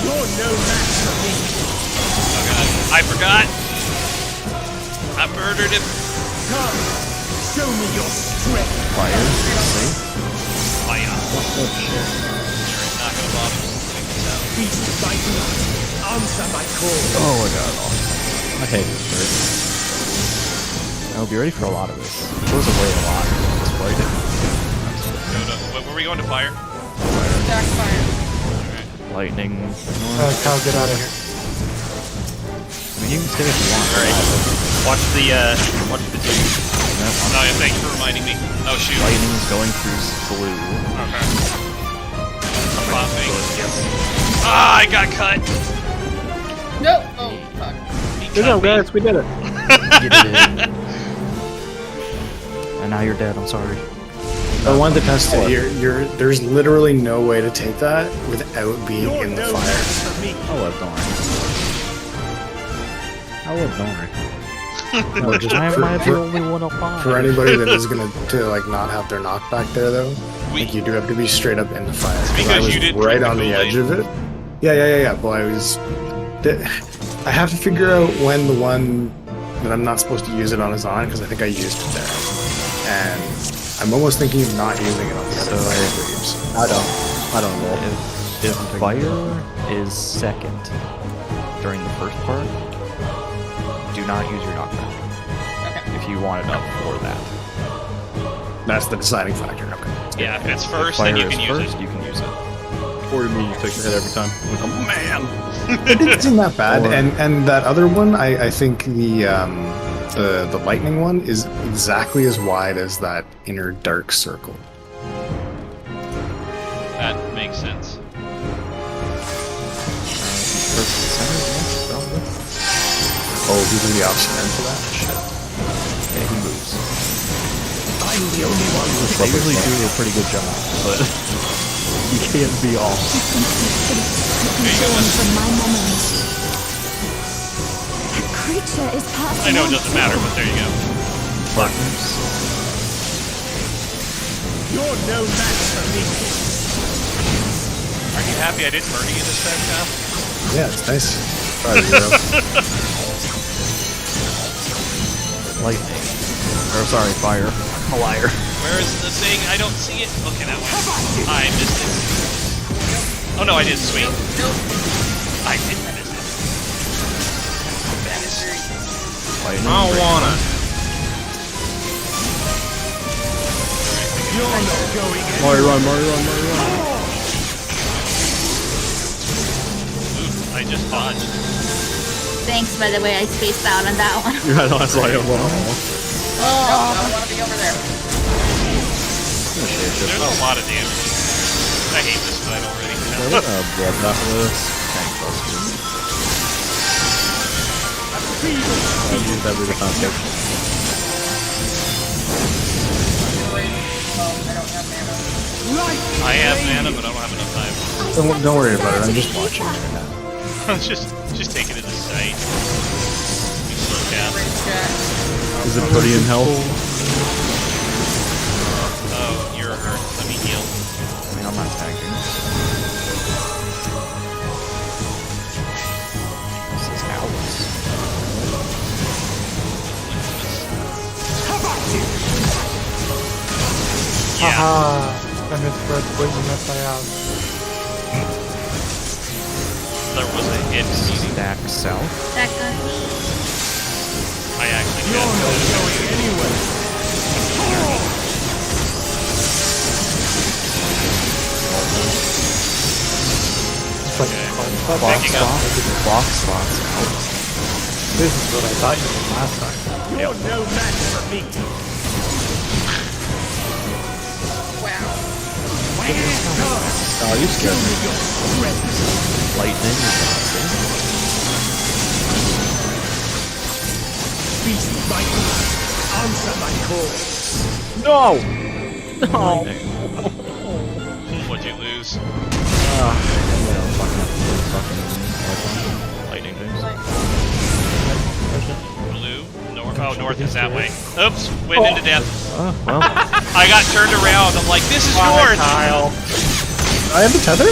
You're no match for me. Oh god, I forgot. I murdered him. Come, show me your strength. Fire. See? Fire. Not gonna bother putting this out. Feast my blood. Answer my call. Oh my god. I hate this bird. I'll be ready for a lot of this. It goes away a lot. Just fight it. Where are we going to fire? Jack fire. Lightning. Kyle, get out of here. I mean, you can stay if you want. Alright. Watch the dude. Oh yeah, thank you for reminding me. Oh shoot. Lightning is going through blue. Okay. I'm popping. Ah, I got cut. No. Oh fuck. Good job, guys. We did it. You did it. And now you're dead. I'm sorry. I wanted to test it. There's literally no way to take that without being You're in the no fire. match for me. I love Dorn. I love Dorn. No, just Why am I the for, only one up on? for anybody that is gonna like not have their knockback there though, We- like you do have to be straight up in the fire. because I was you did right drink on the the edge Kool-Aid. of it. Yeah. Well, I have to figure out when the one that I'm not supposed to use it on is on because I think I used it there, and I'm almost thinking of not using it on the other fire waves. I don't know. If fire is second during the first part, do not use your knockback. Okay. If you want it up for that. That's the deciding factor. Okay. Yeah, if it's If first, fire then you is can use first, it. you can use it. Or me, you take the hit every time. Like, oh man. It isn't that bad, Or- and that other one, I think the lightning one is exactly as wide as that inner dark circle. That makes sense. Oh, he's in the opposite end for that. Shit. Yeah, he moves. I'm the only one who They usually do a pretty good job, but you can't be all. Drawn from my memories. A creature is passing I know on it doesn't matter, but there you go. You're no match for me. Are you happy I didn't murder you this time, Kyle? Yeah, it's nice. 5-0. Lightning. Or sorry, fire. I'm a liar. Where is the thing? I don't see it. Okay, that way. I missed it. Oh no, I did. Sweet. I didn't miss it. Lightning. I don't wanna. You're not going anywhere. Mario run. Ooh, I just dodged. Thanks, by the way, I spaced out on that one. Yeah, no, it's like, No, I don't want to be over there. There's a lot of damage. I hate this fight already. bloodbath of this. Tank busters. I used every defense potion. I have mana, but I don't have enough time. Don't worry about it. I'm just watching. just take it as a sight. You slow down. Is it pretty in health? Oh, you're hurt. Let me heal. I mean, I'm not tagging. This is Alex. Yeah. Haha! I misread poison SIL. There was a hit meeting. Stack south. Back on me. I actually You're not going anywhere. It's like Picking up. Block spots out. this is what I thought you did last time. You're no match for me. Wow. Oh, you scared me. Lightning is awesome. Beast my answer my call. No! No! Lightning. What'd you lose? Lightning things. Blue? North? Oh, north is that way. Oops, went into death. Well, I got turned around. I'm like, this is north! I have the tether?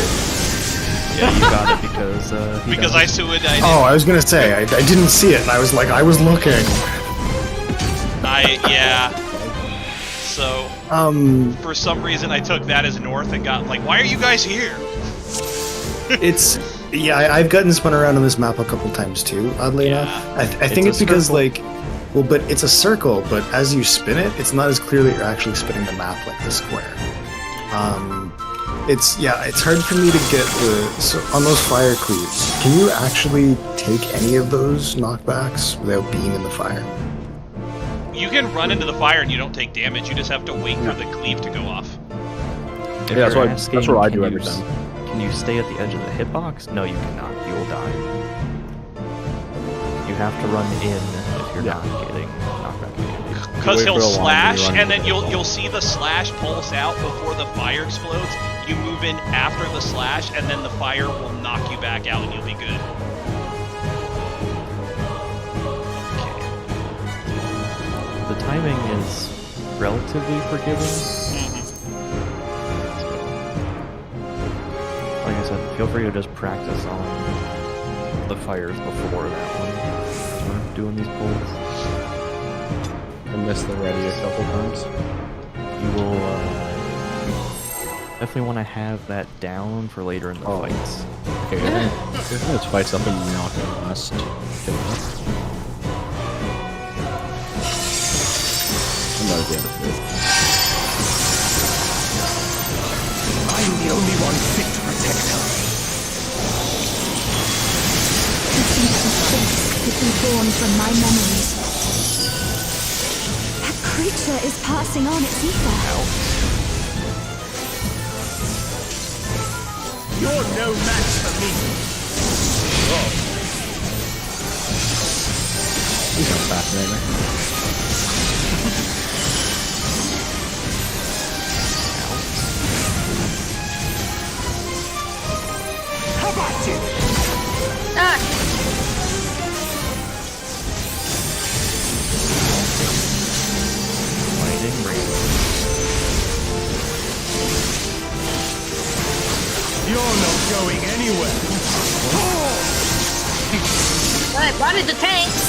yeah, you got it because he Because died. I suicided. Oh, I was gonna say I didn't see it, and I was like, I was looking. Yeah. So, for some reason, I took that as north and got like, why are you guys here? It's I've gotten spun around on this map a couple times too. Oddly enough, I think it's a because circle. like, well, but it's a circle, but as you spin it, it's not as clear that you're actually spinning the map like the square. It's hard for me to get on those fire cleaves. Can you actually take any of those knockbacks without being in the fire? You can run into the fire and you don't take damage. You just have to wait for the cleave to go off. If Yeah, you're that's asking, what I can do you every s- time. Can you stay at the edge of the hitbox? No, you cannot. You will die. You have to run in if you're not getting knockback damage. Because wait he'll for a long slash, run. and then you'll see the slash pulse out before the fire explodes. You move in after the slash, and then the fire will knock you back out, and you'll be good. The timing is relatively forgiving. Like I said, feel free to just practice on the fires before that one. When we're doing these pulls. I missed the ready a couple times. You will definitely want to have that down for later in the fights. Okay, let's fight something not gonna last. I'm not at the end of this. I'm the only one fit to protect her. Could be born from my memories. That creature is passing on its ether. You're no match for me. He's not fascinating. How about you? Lightning rain. You're not going anywhere. I wanted the tanks.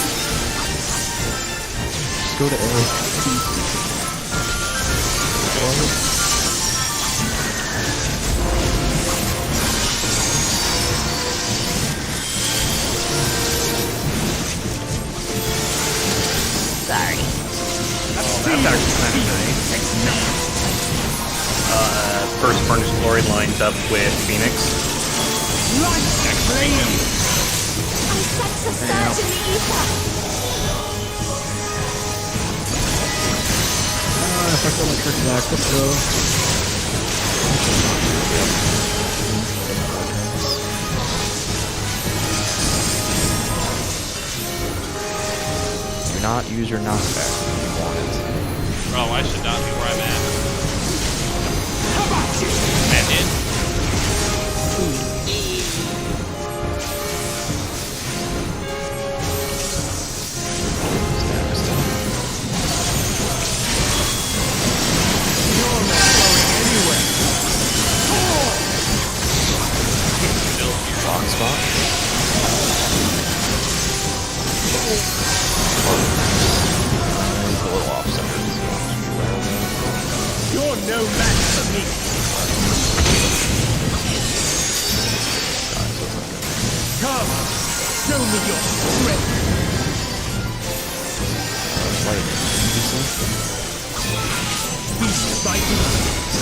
Just go to A. Sorry. That's actually kind of nice. First Furnace Glory lines up with Phoenix. Light flame. I sense a surge got my trick back. Let's go. Do not use your knockback if you want it. Bro, I should not be where I'm at. Man, dude. Wrong spot. He's a little off center. You're no match for me. Come, show me your strength. Feast my beast,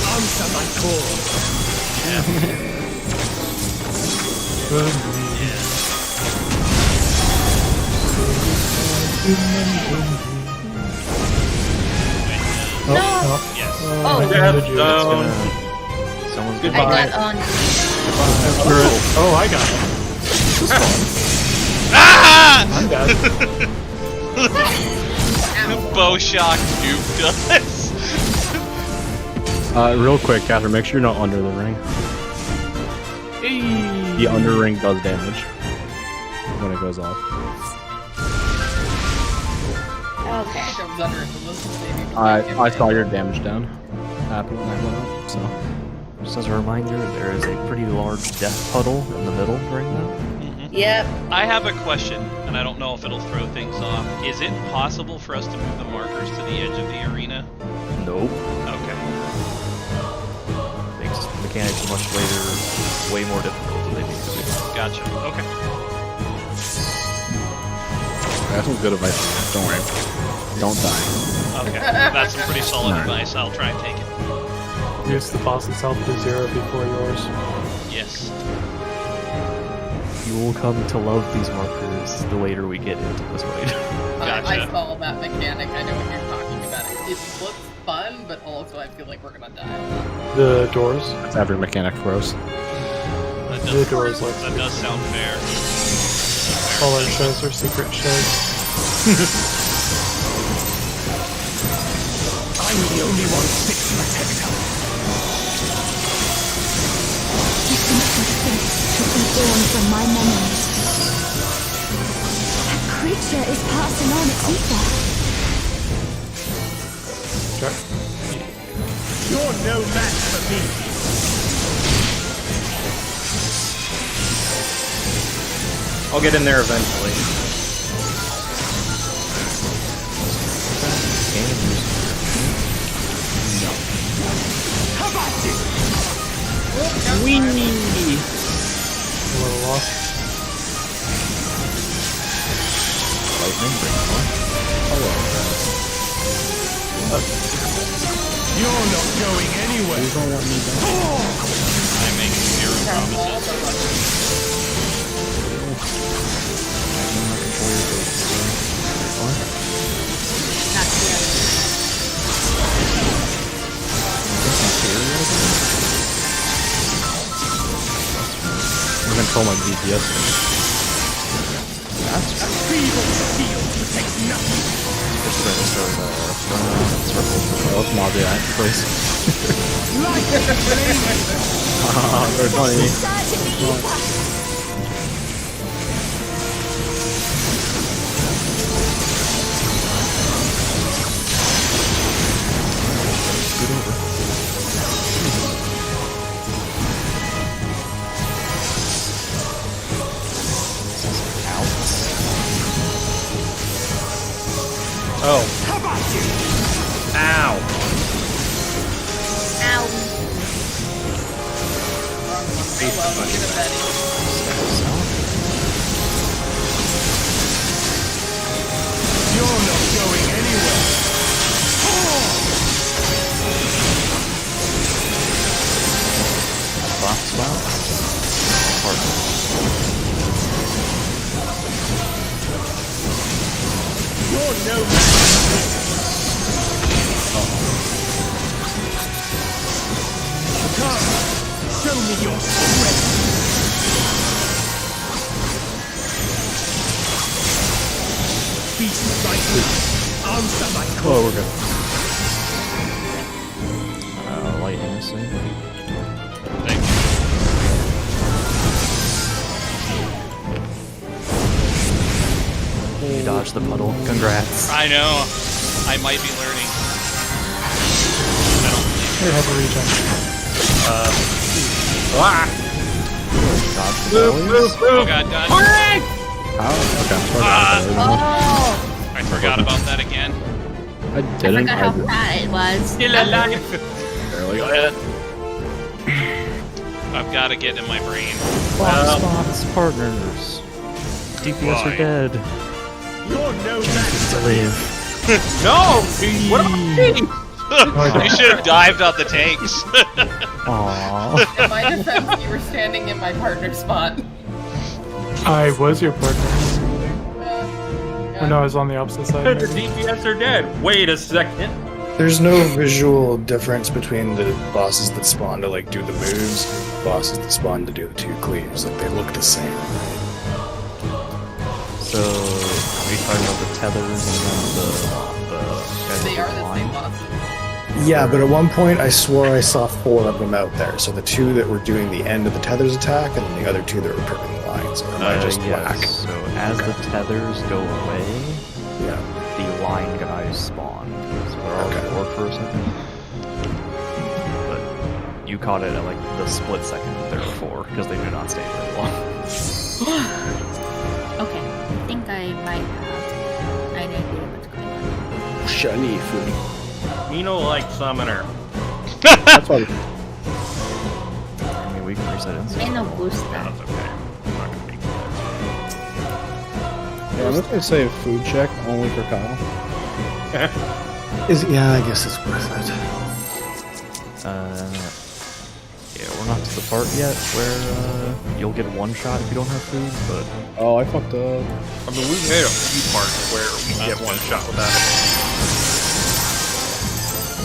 answer my call. Yes. Oh, Someone's I got on. Oh, I got it. Ah! I'm dead. Bow shock duped us. Real quick, Catherine, make sure you're not under the ring. The under ring does damage when it goes off. Okay. I was under it, but listen, maybe. I saw your damage down happen when I went up, so. Just as a reminder, there is a pretty large death puddle in the middle during that. Yep. I have a question, and I don't know if it'll throw things off. Is it possible for us to move the markers to the edge of the arena? Nope. Okay. Makes mechanics much later way more difficult than they need to be. Gotcha. Okay. That's some good advice. Don't worry. Don't die. Okay. That's some pretty solid advice. I'll try and take it. Use the boss's health to 0 before yours. Yes. You will come to love these markers the later we get into this fight. Gotcha. I saw that mechanic. I know what you're talking about. It looks fun, but also I feel like we're gonna die a lot. The doors. That's every mechanic throws. That The does, doors look. that does sound fair. All our shows are secret shows. I'm the only one fit to protect her. Should be born from my memories. That creature is passing on its ether. Sure. You're no match for me. I'll get in there eventually. How about it? A little off. Lightning brings one. You're not going anywhere. You don't want me back. I make zero promises. Not yet. I control my DPS. That's A feeble shield protects nothing. Let's mob that, please. Like a flame. Very funny. Surge in the ether. Oh. How about you? Ow. Ow. Well, look at Betty. You're not going anywhere. box spot. You're no match. Answer my Oh, call. we're good. Lightning missing. Thank you. You dodged the puddle. Congrats. I know. I might be learning. I don't believe Here, have a regen. Dodged the bellies. Oh god, god. Oh, okay. Oh, I forgot about that again. I I didn't. forgot how fat it was. Still alive. barely got hit. I've got to get in my brain. Block spots, partners. DPS are Right. dead. You're no match To for me. live. No! What am I doing? You should have dived out the tanks. Aww. In my defense, you were standing in my partner spot. I was your partner. Yeah. Oh no, I was on the opposite side. The DPS are dead. Wait a second. There's no visual difference between the bosses that spawn to like do the moves, bosses that spawn to do the two cleaves. Like they look the same. So, are you talking about the tethers and then the guys They with are the line? same bosses. Yeah, but at one point I swore I saw 4 of them out there. So the 2 that were doing the end of the tethers attack, and then the other 2 that were tripping the lines. Or am I just whack? Yes. So as the tethers go away, Yeah. the line guys spawn. So they're already Okay. bored for a second. But you caught it at like the split second that there were 4, because they do not stay very long. Okay, I think I might have an idea what's going on. Shiny food. Nino like summoner. That's why. I mean, we can reset it. I know boost that. That's okay. I'm not gonna make Yeah, I'm just gonna say a food check only for Kyle. Yeah, I guess it's worth it. Yeah, we're not to the part yet where you'll get one shot if you don't have food, but Oh, I fucked up. I mean, we've had a few parts where we get one shot without it.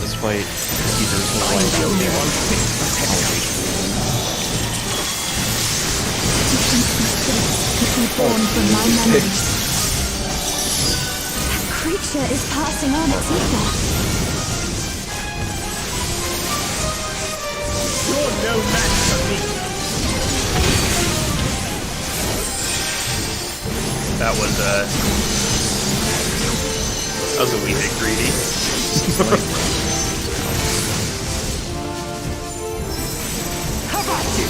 this fight, either is like Only one fit for To be born from my memories. That creature is passing on its ether. You're no match for me. That was a wee bit greedy. How about you?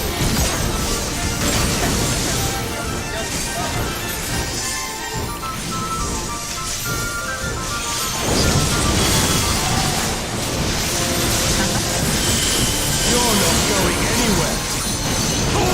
You're not going anywhere.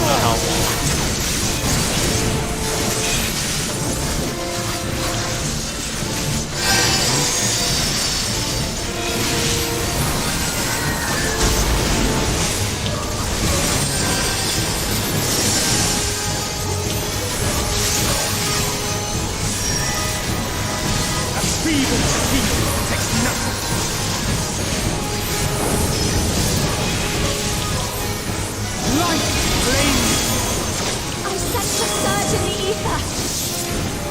A feeble speed takes nothing. Light flame. I sense a surge in the ether.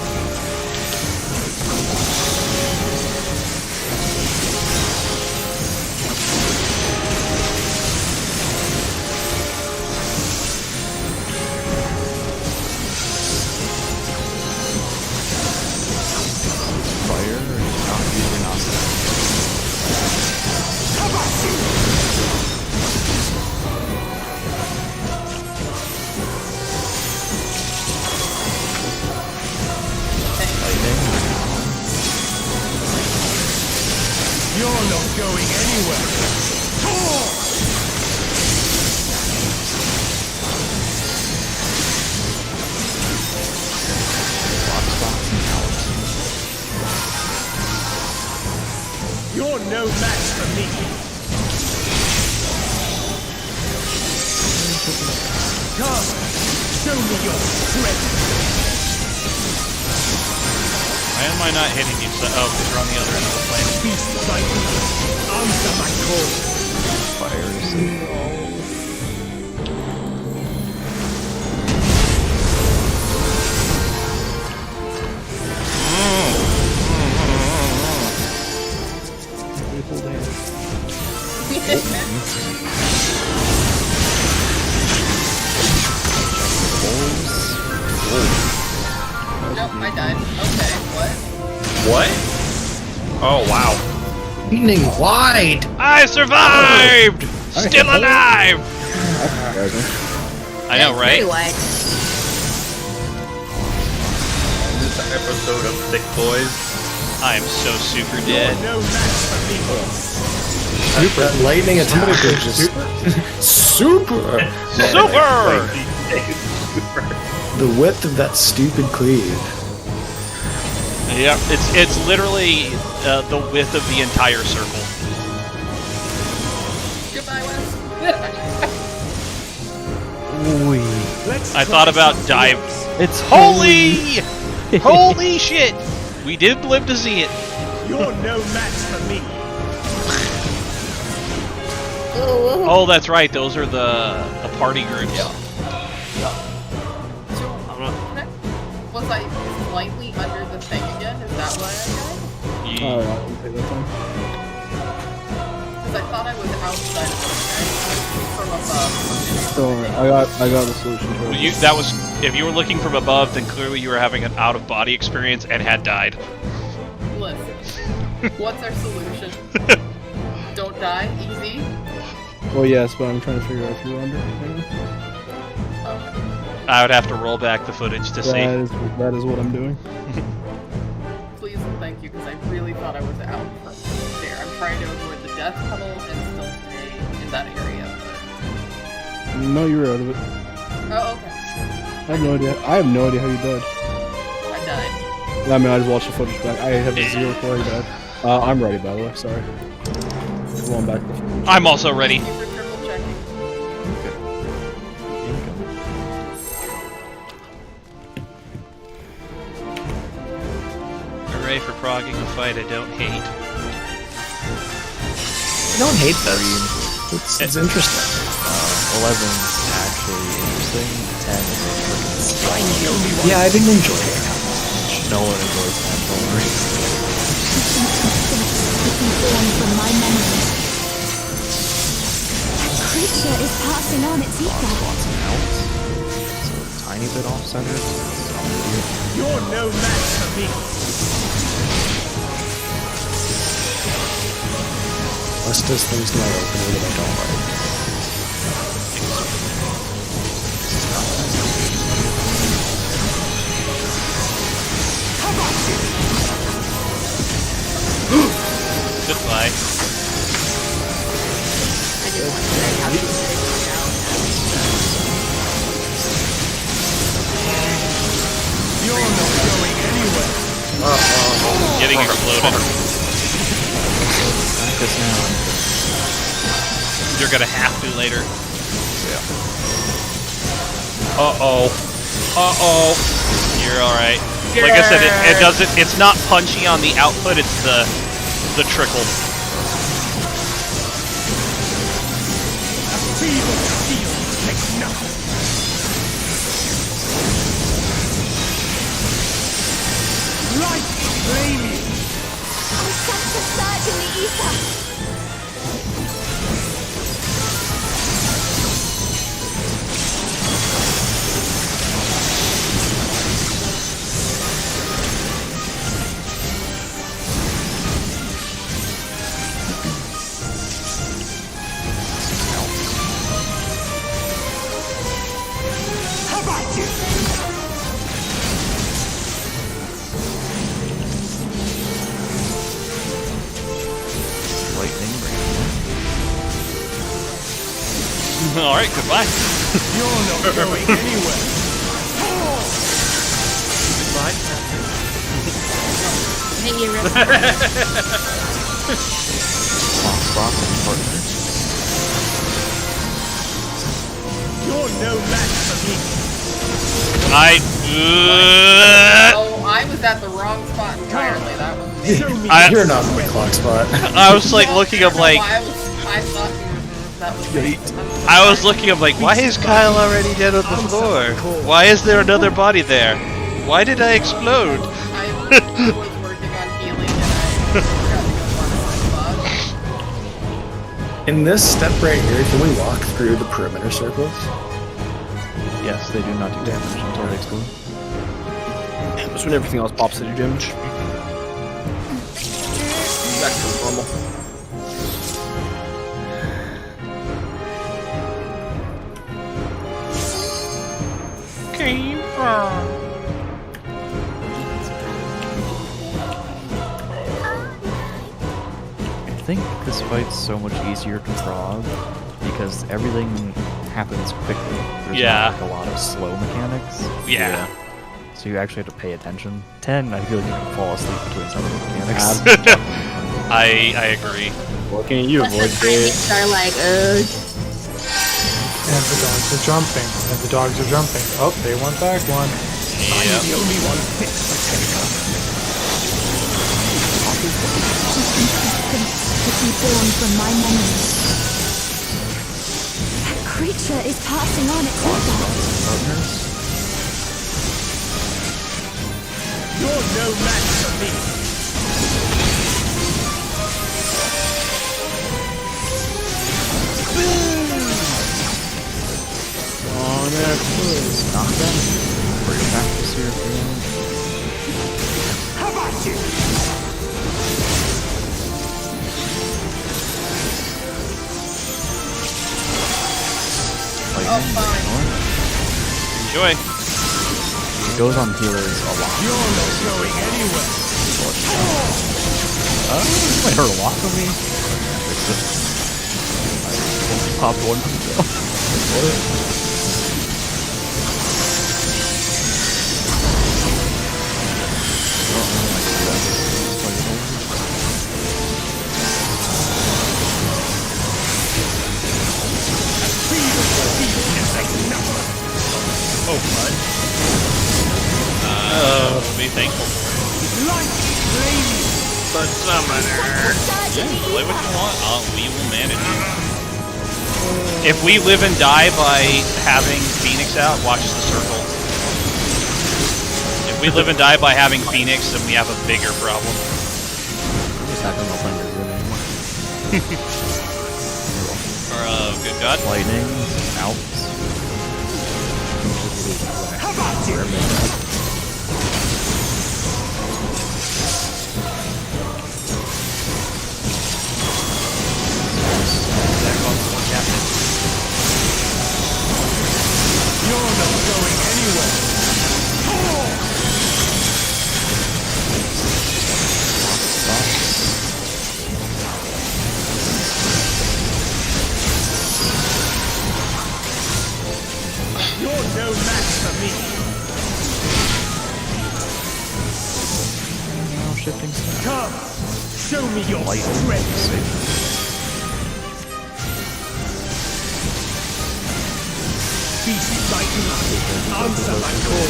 fire or not using Asta. You're not going anywhere. You're no match for me. Come, show me your strength. Why am I not hitting you? Oh, because you're on the other end of the plane. Beast like me. Answer my call. I died. Okay, what? What? Oh wow. Meaning wide. I survived! Still alive! I know, Very right? wide. This episode of Thick Boys. I am so super dead. Super. That lightning attack is just super. Super! The width of that stupid cleave. Yeah, it's literally the width of the entire circle. Goodbye, Wes. I thought about dive. It's Holy! Holy shit! We did live to see it. You're no match for me. Oh, that's right. Those are the party groups. So, was I slightly under the thing again? Is that why I died? Oh, I didn't take that time. Because I thought I was outside of the thing. From above. Don't worry, I got the solution to Well, it. that was if you were looking from above, then clearly you were having an out-of-body experience and had died. Listen, what's our solution? Don't die, easy. Well, yes, but I'm trying to figure out if you're under. Maybe. I would have to roll back the footage to see. That is what I'm doing. Please and thank you, because I really thought I was out from there. I'm trying to avoid the death tunnel and still stay in that area. No, you were out of it. Oh, okay. I have no idea. I have no idea how you died. I died. I mean, I just watched the footage back. I have zero clue how you died. I'm ready, by the way. Sorry. Going back. I'm also ready. Thank you for triple checking. Hooray for progging a fight I don't hate. I don't hate this. It's interesting. 11's actually interesting. 10 is freaking Yeah, I didn't enjoy it. no one enjoys 10, don't worry. From my memory. Creature is passing on its ether. Lots of out. It's a tiny bit off-centered. You're no match for me. Wes does things not openly that I don't like. Goodbye. You're not going anywhere. Getting exploded. Practice now. You're gonna have to later. Uh-oh. You're alright. Like I said, it doesn't. It's not punchy on the output. It's the trickle. Feeble steel takes nothing. Light flaming. I sense a surge in the ether. How about you? Lightning rain. Alright, goodbye. You're not going anywhere. Goodbye. Maybe a real Lost spots and partners. You're no match for me. Oh, I was at the wrong spot entirely. That was. Show me. You're not in the clock spot. I was like looking up like I thought that was. I was looking up like, why is Kyle already dead on the floor? Why is there another body there? Why did I explode? I was working on healing and I forgot to go spot. In this step right here, can we walk through the perimeter circles? Yes, they do not do damage until they explode. Just when everything else pops into damage. Back to normal. I think this fight's so much easier to prog because everything happens quickly. There's not like a lot of slow mechanics. Yeah. So you actually have to pay attention. 10, I feel like you can fall asleep between some of the mechanics. I agree. Looking at you, Plus the Void Gate. timings are like, ugh. And the dogs are jumping. And the dogs are jumping. Oh, they went back one. Yep. The only one fit for takeover. To be born from my memory. That creature is passing on its impact. You're no match for me. Knock them. For your practice here for you. How about you? Oh, fine. Enjoy. It goes on healers a lot. You're not going anywhere. Might hurt a lot for me. I popped one from the Oh, bud. Be thankful for it. The summoner. Play what you want. We will manage it. If we live and die by having Phoenix out, watch the circle. If we live and die by having Phoenix, then we have a bigger problem. Just not gonna open your room anymore. Or, good God. lightning, Alps. How about you? You're not going anywhere. You're no match for me. Now shifting stuff. Come, show me your strength. Beast lightning, answer my call.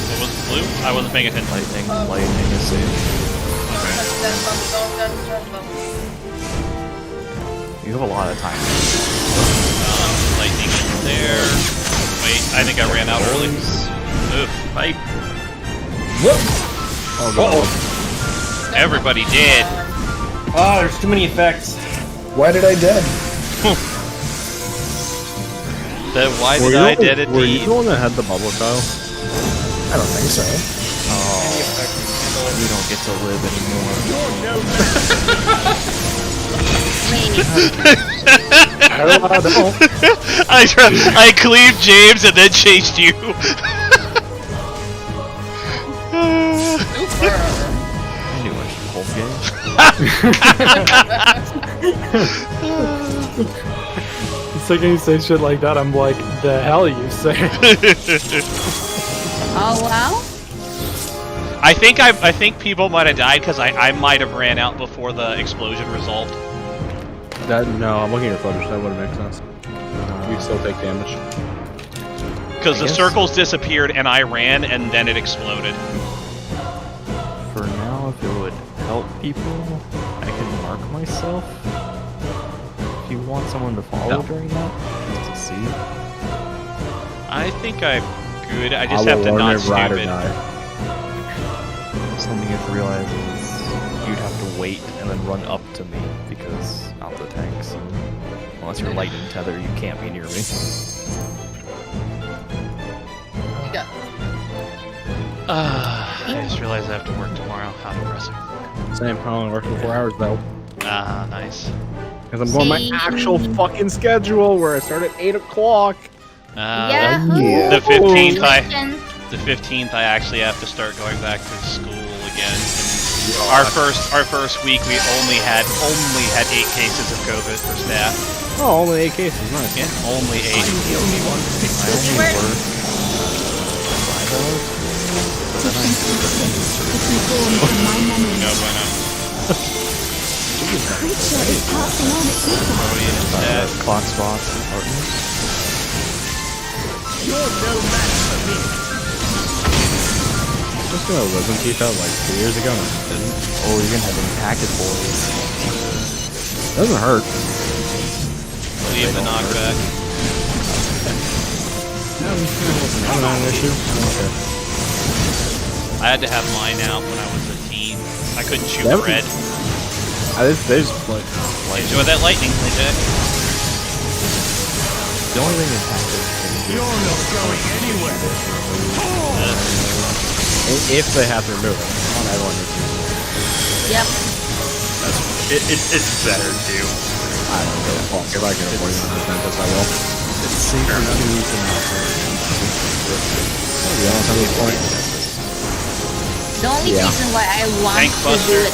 What was blue? I wasn't paying attention. Lightning is safe. You have a lot of time. Lightning in there. Wait, I think I ran out early. Oof, fight. Uh-oh. Everybody dead. Oh, there's too many effects. Why did I dead? Why did I dead indeed? Were you the one that had the bubble, Kyle? I don't think so. You don't get to live anymore. I cleaved James and then chased you. I knew I should hold game. The second you say shit like that, I'm like, the hell you say? Oh wow. I think people might have died because I might have ran out before the explosion resolved. No, I'm looking at your footage. That wouldn't make sense. You still take damage. Because the circles disappeared and I ran and then it exploded. For now, if it would help people, I can mark myself. If you want someone to follow during that, just to see. I think I'm good. I just have to not stupid. Something you have to realize is you'd have to wait and then run up to me because not the tanks. Unless you're lightning tether, you can't be near me. You got I just realized I have to work tomorrow. How depressing. Same. I only worked for 4 hours though. Ah, nice. Because I'm going my actual fucking schedule where I start at 8 o'clock. Yahoo! The 15th, Question. the 15th, I actually have to start going back to school again. And our first week, we only had 8 cases of COVID for staff. Oh, only 8 cases. Nice. Yeah, only 8. I only work 5 hours. No, why not? Creature is passing on its feedback. Clock spots and partners. You're no match for me. Just gonna live in Tifa like 2 years ago. And it didn't. Oh, you're gonna have impacted boys. Doesn't hurt. Leave the knockback. I'm not an issue. Okay. I had to have mine out when I was a teen. I couldn't shoot That was- red. They just like Enjoy that lightning, Jack. The only thing impacted You're not going anywhere. if they have to remove it. Not everyone needs to remove it. Yep. It's better too. I don't give a fuck. If I can afford it, I will. It's safer to use than not. To be honest, at this point. The only Yeah. reason why I want Tank to buster. do it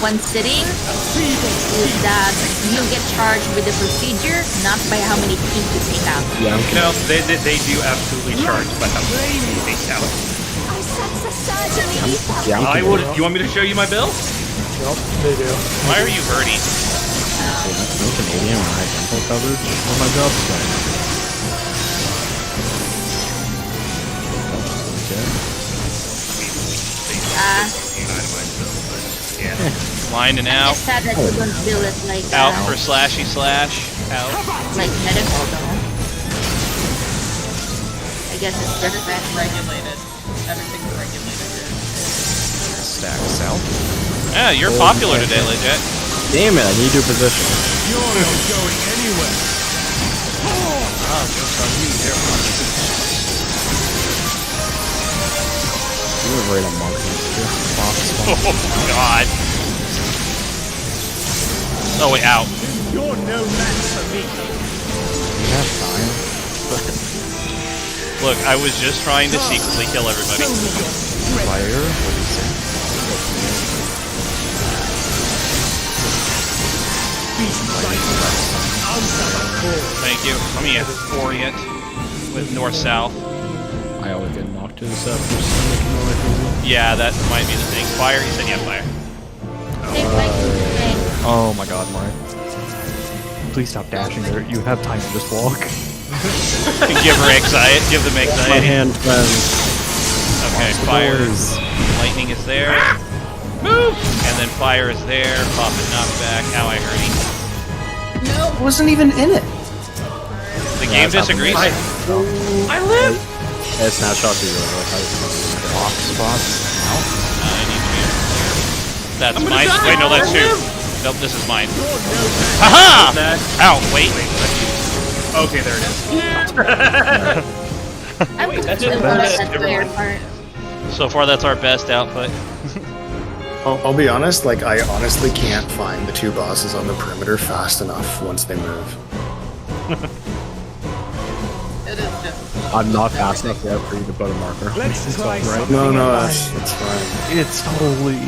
one sitting is that you get charged with the procedure, not by how many teeth you take out. Yeah, No, they do absolutely charge by how much you take out. I sense a surge in the ether. yeah, I would. You want me to show you my bill? Nope, they do. Why are you hurting? I'm Canadian and I have dental coverage on my job, so. Lining I'm out. just sad that you don't bill it like Out for slashy slash. Out. like medical though. I guess it's just that. regulated. Everything's regulated here. Stack south. Yeah, you're popular today, Legit. Damn it, I need your position. You're not going anywhere. You were right on monk next year. Oh, God. Oh, wait, out. You're no match for me. You have time. Look, I was just trying to secretly kill everybody. Fire. What do you say? Thank you. Let me orient with north-south. I always get knocked to the south for making noise. Yeah, that might be the thing. Fire? He said, yeah, fire. Oh my god, Mark. Please stop dashing there. You have time to just walk. Give her anxiety. Give them My anxiety. hand friends. Okay, fire is... Lightning is there. Move! And then fire is there. Pop and knockback. Ow, I hurt him. No, I wasn't even in it. The game disagrees. I live. Hey, snapshot to you. Lock spots. I need to be... That's mine. Wait, no, that's two. Nope, this is mine. Haha! Ow, wait. Okay, there it is. I'm Wait, that's confused it. about That's that player different. part. So far, that's our best output. I'll be honest, like, I honestly can't find the two bosses on the perimeter fast enough once they move. it is just. I'm not fast enough yet for you to put a marker. Let's try something. No, that's fine. It's totally.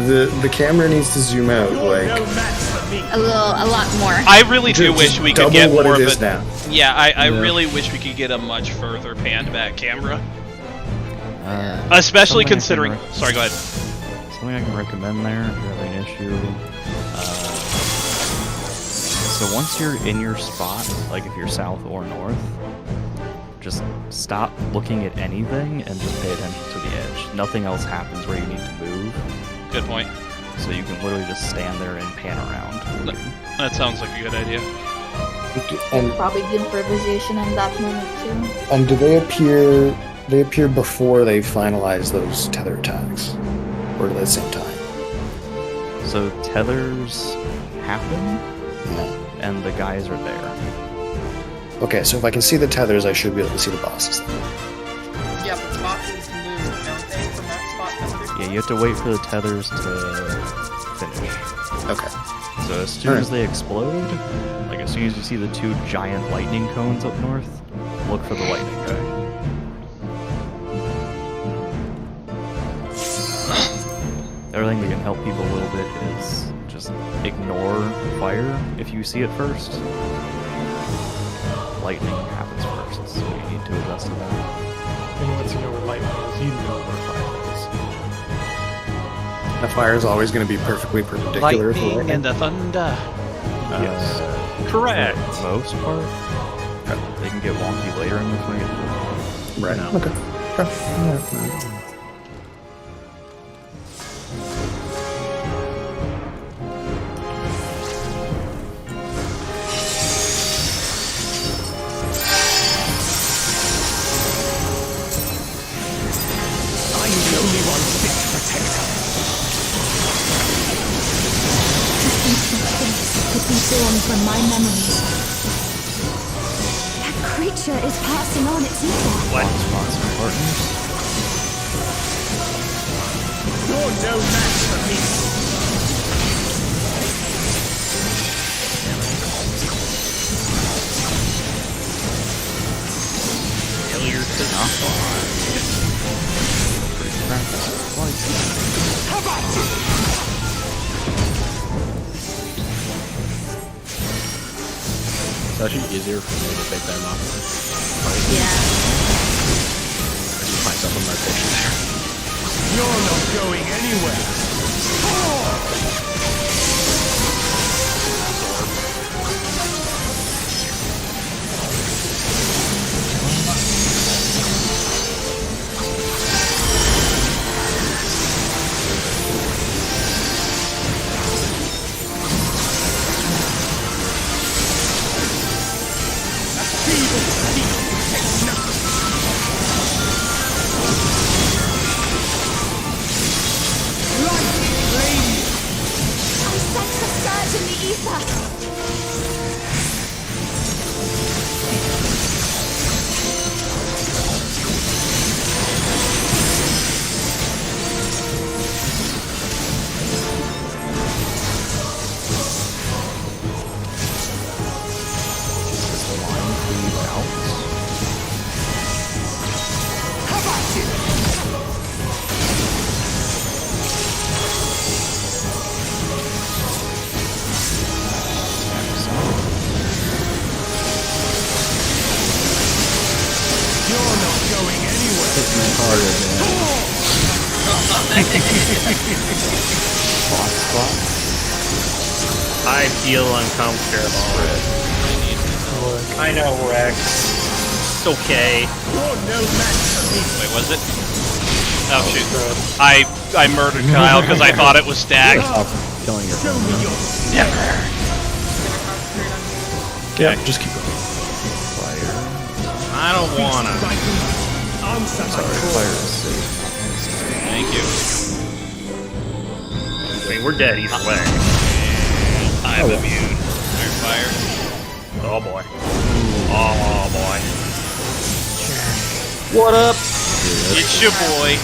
The camera needs to zoom out, You're no like, match for me. A lot more. I really do just wish we could double get what more it of is a... now. Yeah, I Yeah. really wish we could get a much further panned back camera. Uh, Especially something I can considering... rec- Sorry, go ahead. Something I can recommend there if you're having an issue. So once you're in your spot, like if you're south or north, just stop looking at anything and just pay attention to the edge. Nothing else happens where you need to move. Good point. So you can literally just stand there and pan around. That sounds like a good idea. And, Probably good improvisation on that moment too. and do they appear... They appear before they finalize those tether attacks? Or at the same time? So tethers happen, and the guys are there. Okay, so if I can see the tethers, I should be able to see the bosses. Yeah, but the bosses move, don't they, from that spot number 2? Yeah, you have to wait for the tethers to finish. Okay. So as soon as they explode, like as soon as you see the 2 giant lightning cones up north, look for the lightning guy. The other thing that can help people a little bit is just ignore fire if you see it first. Lightning happens first, so you need to adjust to that. And once you know where lightning is, you know where fire is. The fire is always going to be perfectly perpendicular to Lightning and the thunder. Yes. Correct. For the most part. They can get wonky later in the fight. Right now. Okay. Yeah. I'm the only one fit to protect her. Could be born from my memories. That creature is passing on its ether. Partners. You're no match for me. Failure to knock on. How about you? It's actually easier for me to take them off. Yeah. I just find something more efficient there. You're not going anywhere. I feel uncomfortable. I know, Rex. It's okay. Wait, was it? Oh shoot! I murdered Kyle because I thought it was Stag. Killing your Never. Yeah, just keep going. Fire. I don't wanna. Sorry, fire is safe. Thank you. I mean, we're dead either way. I'm immune. There's fire. Oh boy. Oh boy. What up? It's your boy.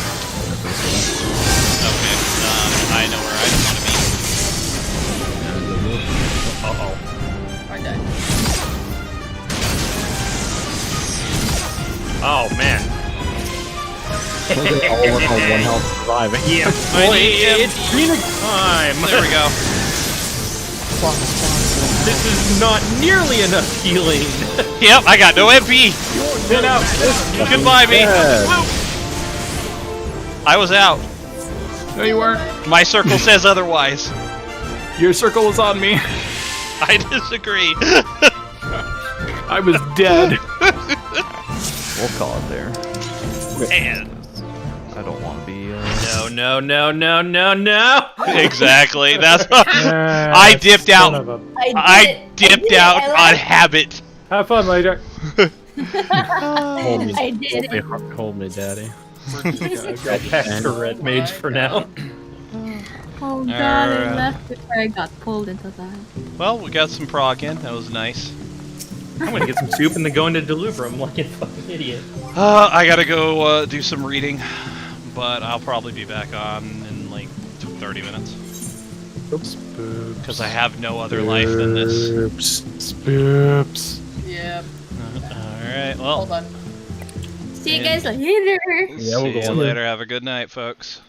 Okay, I know where I don't want to be. Uh-oh. I died. Oh, man. They all work on one health surviving. Yeah, boy, it's Phoenix time. There we go. This is not nearly enough healing. Yep, I got no MP. Get out. Goodbye, me. I was out. No, you weren't. My circle says otherwise. Your circle was on me. I disagree. I was dead. We'll call it there. And I don't want to be. No. Exactly. That's. I dipped out. I dipped out on habit. Have fun later. Hold me, I did it. hold me, daddy. Go back to Red Mage for now. Oh god, I Alright. left before I got pulled into that. Well, we got some prog in. That was nice. I'm gonna get some soup and then go into Delubrum like a fucking idiot. I gotta go do some reading, but I'll probably be back on in like 30 minutes. Oops. Because I have no other life than this. Spoops. Yep. Alright, well. Hold on. See you guys later. Yeah, we'll See go you on. later. Have a good night, folks.